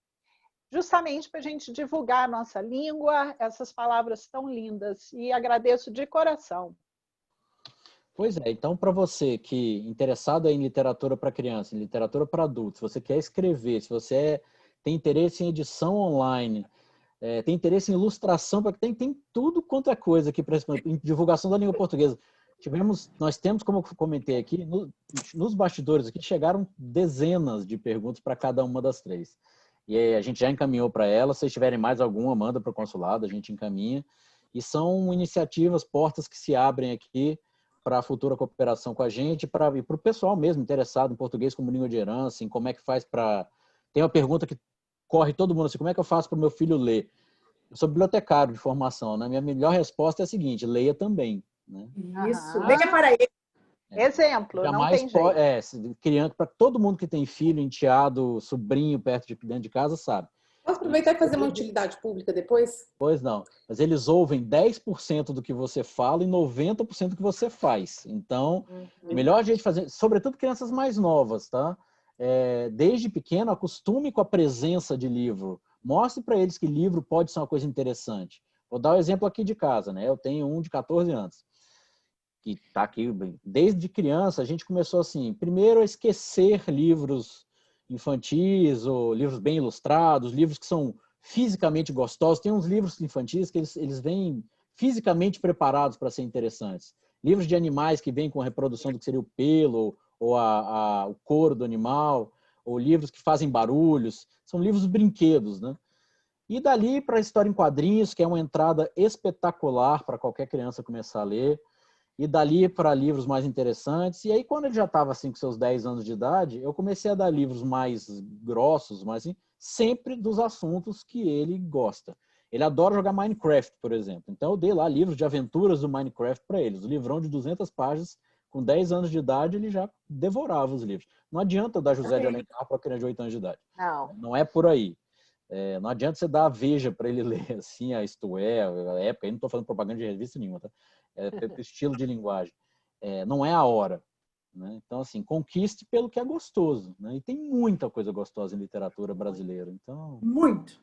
Justamente para a gente divulgar a nossa língua, essas palavras tão lindas. E agradeço de coração. Pois é, então para você que é interessado em literatura para criança, em literatura para adultos, se você quer escrever, se você tem interesse em edição online, tem interesse em ilustração, tem tudo quanto é coisa aqui para em divulgação da língua portuguesa. Nós temos, como eu comentei aqui, nos bastidores aqui, chegaram dezenas de perguntas para cada uma das três. E aí a gente já encaminhou para ela. Se tiverem mais alguma, manda para o consulado, a gente encaminha. E são iniciativas, portas que se abrem aqui para a futura cooperação com a gente, e para o pessoal mesmo interessado em português como língua de herança, em como é que faz para... Tem uma pergunta que corre todo mundo assim, como é que eu faço para o meu filho ler? Eu sou bibliotecário de formação, né? Minha melhor resposta é a seguinte, leia também. Né? Isso, leia para ele. Exemplo, jamais não tem jeito. Criança, para todo mundo que tem filho, enteado, sobrinho dentro de casa, sabe. Posso aproveitar e fazer uma utilidade pública depois? Pois não, mas eles ouvem 10% do que você fala e 90% do que você faz. Então, melhor a gente fazer, sobretudo crianças mais novas, tá? Desde pequeno, acostume com a presença de livro. Mostre para eles que livro pode ser uma coisa interessante. Vou dar um exemplo aqui de casa, né? Eu tenho um de 14 anos. Que está aqui, desde criança, a gente começou assim, primeiro a esquecer livros infantis ou livros bem ilustrados, livros que são fisicamente gostosos. Tem uns livros infantis que eles vêm fisicamente preparados para ser interessantes. Livros de animais que vêm com a reprodução do que seria o pelo ou o couro do animal, ou livros que fazem barulhos. São livros brinquedos, né? E dali para a história em quadrinhos, que é uma entrada espetacular para qualquer criança começar a ler. E dali para livros mais interessantes. E aí, quando ele já estava assim, com seus 10 anos de idade, eu comecei a dar livros mais grossos, mas assim, sempre dos assuntos que ele gosta. Ele adora jogar Minecraft, por exemplo. Então, eu dei lá livros de aventuras do Minecraft para eles. O livrão de 200 páginas, com 10 anos de idade, ele já devorava os livros. Não adianta dar José de Alencar para uma criança de 8 anos de idade. Não é por aí. Não adianta você dar a Veja para ele ler, assim, a Isto É, a época. Eu não estou fazendo propaganda de revista nenhuma, tá? Estilo de linguagem. Não é a hora. Né? Então, assim, conquiste pelo que é gostoso. Né? E tem muita coisa gostosa em literatura brasileira. Então, muito.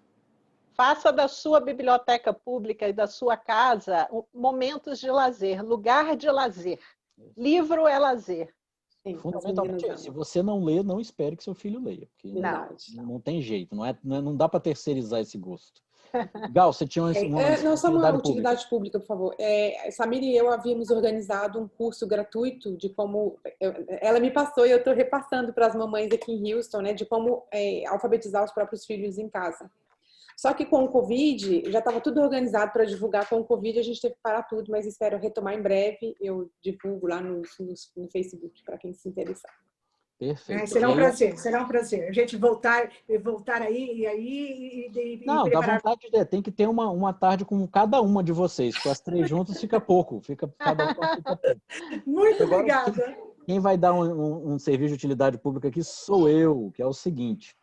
Faça da sua biblioteca pública e da sua casa momentos de lazer, lugar de lazer. Livro é lazer. Sim, Fundamentalmente, se você não lê, não espere que seu filho leia. Porque não tem jeito, não dá para terceirizar esse gosto. Gal, você tinha só uma utilidade pública, por favor. Samira e eu havíamos organizado um curso gratuito de como... Ela me passou e eu estou repassando para as mamães aqui em Houston, né, de como alfabetizar os próprios filhos em casa. Só que com o Covid, já estava tudo organizado para divulgar. Com o Covid, a gente teve que parar tudo, mas espero retomar em breve. Eu divulgo lá no Facebook, para quem se interessar. Perfeito. Será um prazer, será um prazer. A gente voltar aí e não, preparar... dá vontade, tem que ter uma tarde com cada uma de vocês. Com as 3 juntas fica pouco, cada uma fica pouco. Muito obrigada. Quem vai dar um serviço de utilidade pública aqui sou eu, que é o seguinte.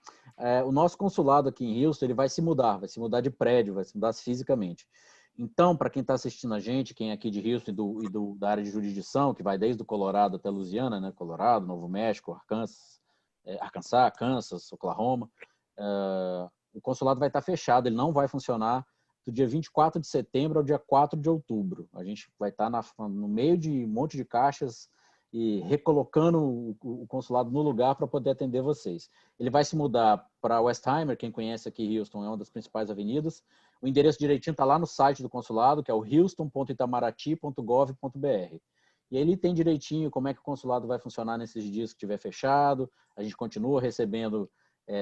O nosso consulado aqui em Houston, ele vai se mudar de prédio, vai se mudar fisicamente. Então, para quem está assistindo a gente, quem é aqui de Houston da área de jurisdição, que vai desde o Colorado até Louisiana, né? Colorado, Novo México, Arkansas, Kansas, Oklahoma, o consulado vai estar fechado, ele não vai funcionar do dia 24 de setembro ao dia 4 de outubro. A gente vai estar no meio de um monte de caixas e recolocando o consulado no lugar para poder atender vocês. Ele vai se mudar para Westheimer, quem conhece aqui Houston, é uma das principais avenidas. O endereço direitinho está lá no site do consulado, que é o houston.itamaraty.gov.br. E aí ele tem direitinho como é que o consulado vai funcionar nesses dias que estiver fechado. A gente continua recebendo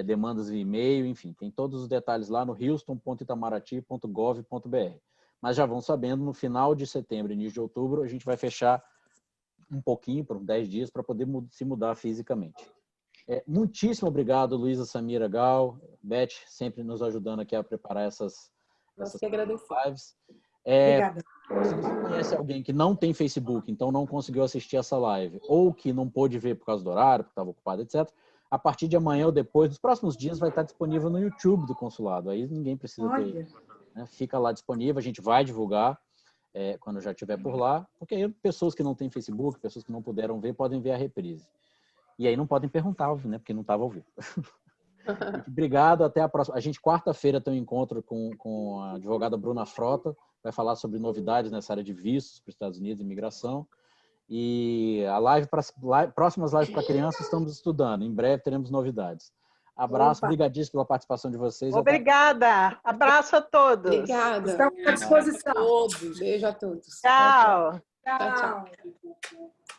demandas via e-mail, enfim, tem todos os detalhes lá no houston.itamaraty.gov.br. Mas já vão sabendo, no final de setembro e início de outubro, a gente vai fechar um pouquinho, por 10 dias, para poder se mudar fisicamente. Muitíssimo obrigado, Luísa, Samira, Gal, Beth, sempre nos ajudando aqui a preparar essas lives. Obrigada. Se você conhece alguém que não tem Facebook, então não conseguiu assistir essa live, ou que não pôde ver por causa do horário, porque estava ocupado, etc., a partir de amanhã ou depois, nos próximos dias, vai estar disponível no YouTube do consulado. Aí ninguém precisa ter. Né? Fica lá disponível, a gente vai divulgar quando já estiver por lá, porque aí pessoas que não têm Facebook, pessoas que não puderam ver, podem ver a reprise. E aí não podem perguntar, né? Porque não estava ao vivo. Obrigado, até a próxima. A gente, quarta-feira, tem um encontro com a advogada Bruna Frota, vai falar sobre novidades nessa área de vistos para os Estados Unidos e imigração. E próximas lives para crianças estamos estudando. Em breve teremos novidades. Abraço, obrigadíssimo pela participação de vocês. Obrigada. Abraço a todos. Obrigada. Estamos à disposição. Beijo a todos. Tchau. Tchau.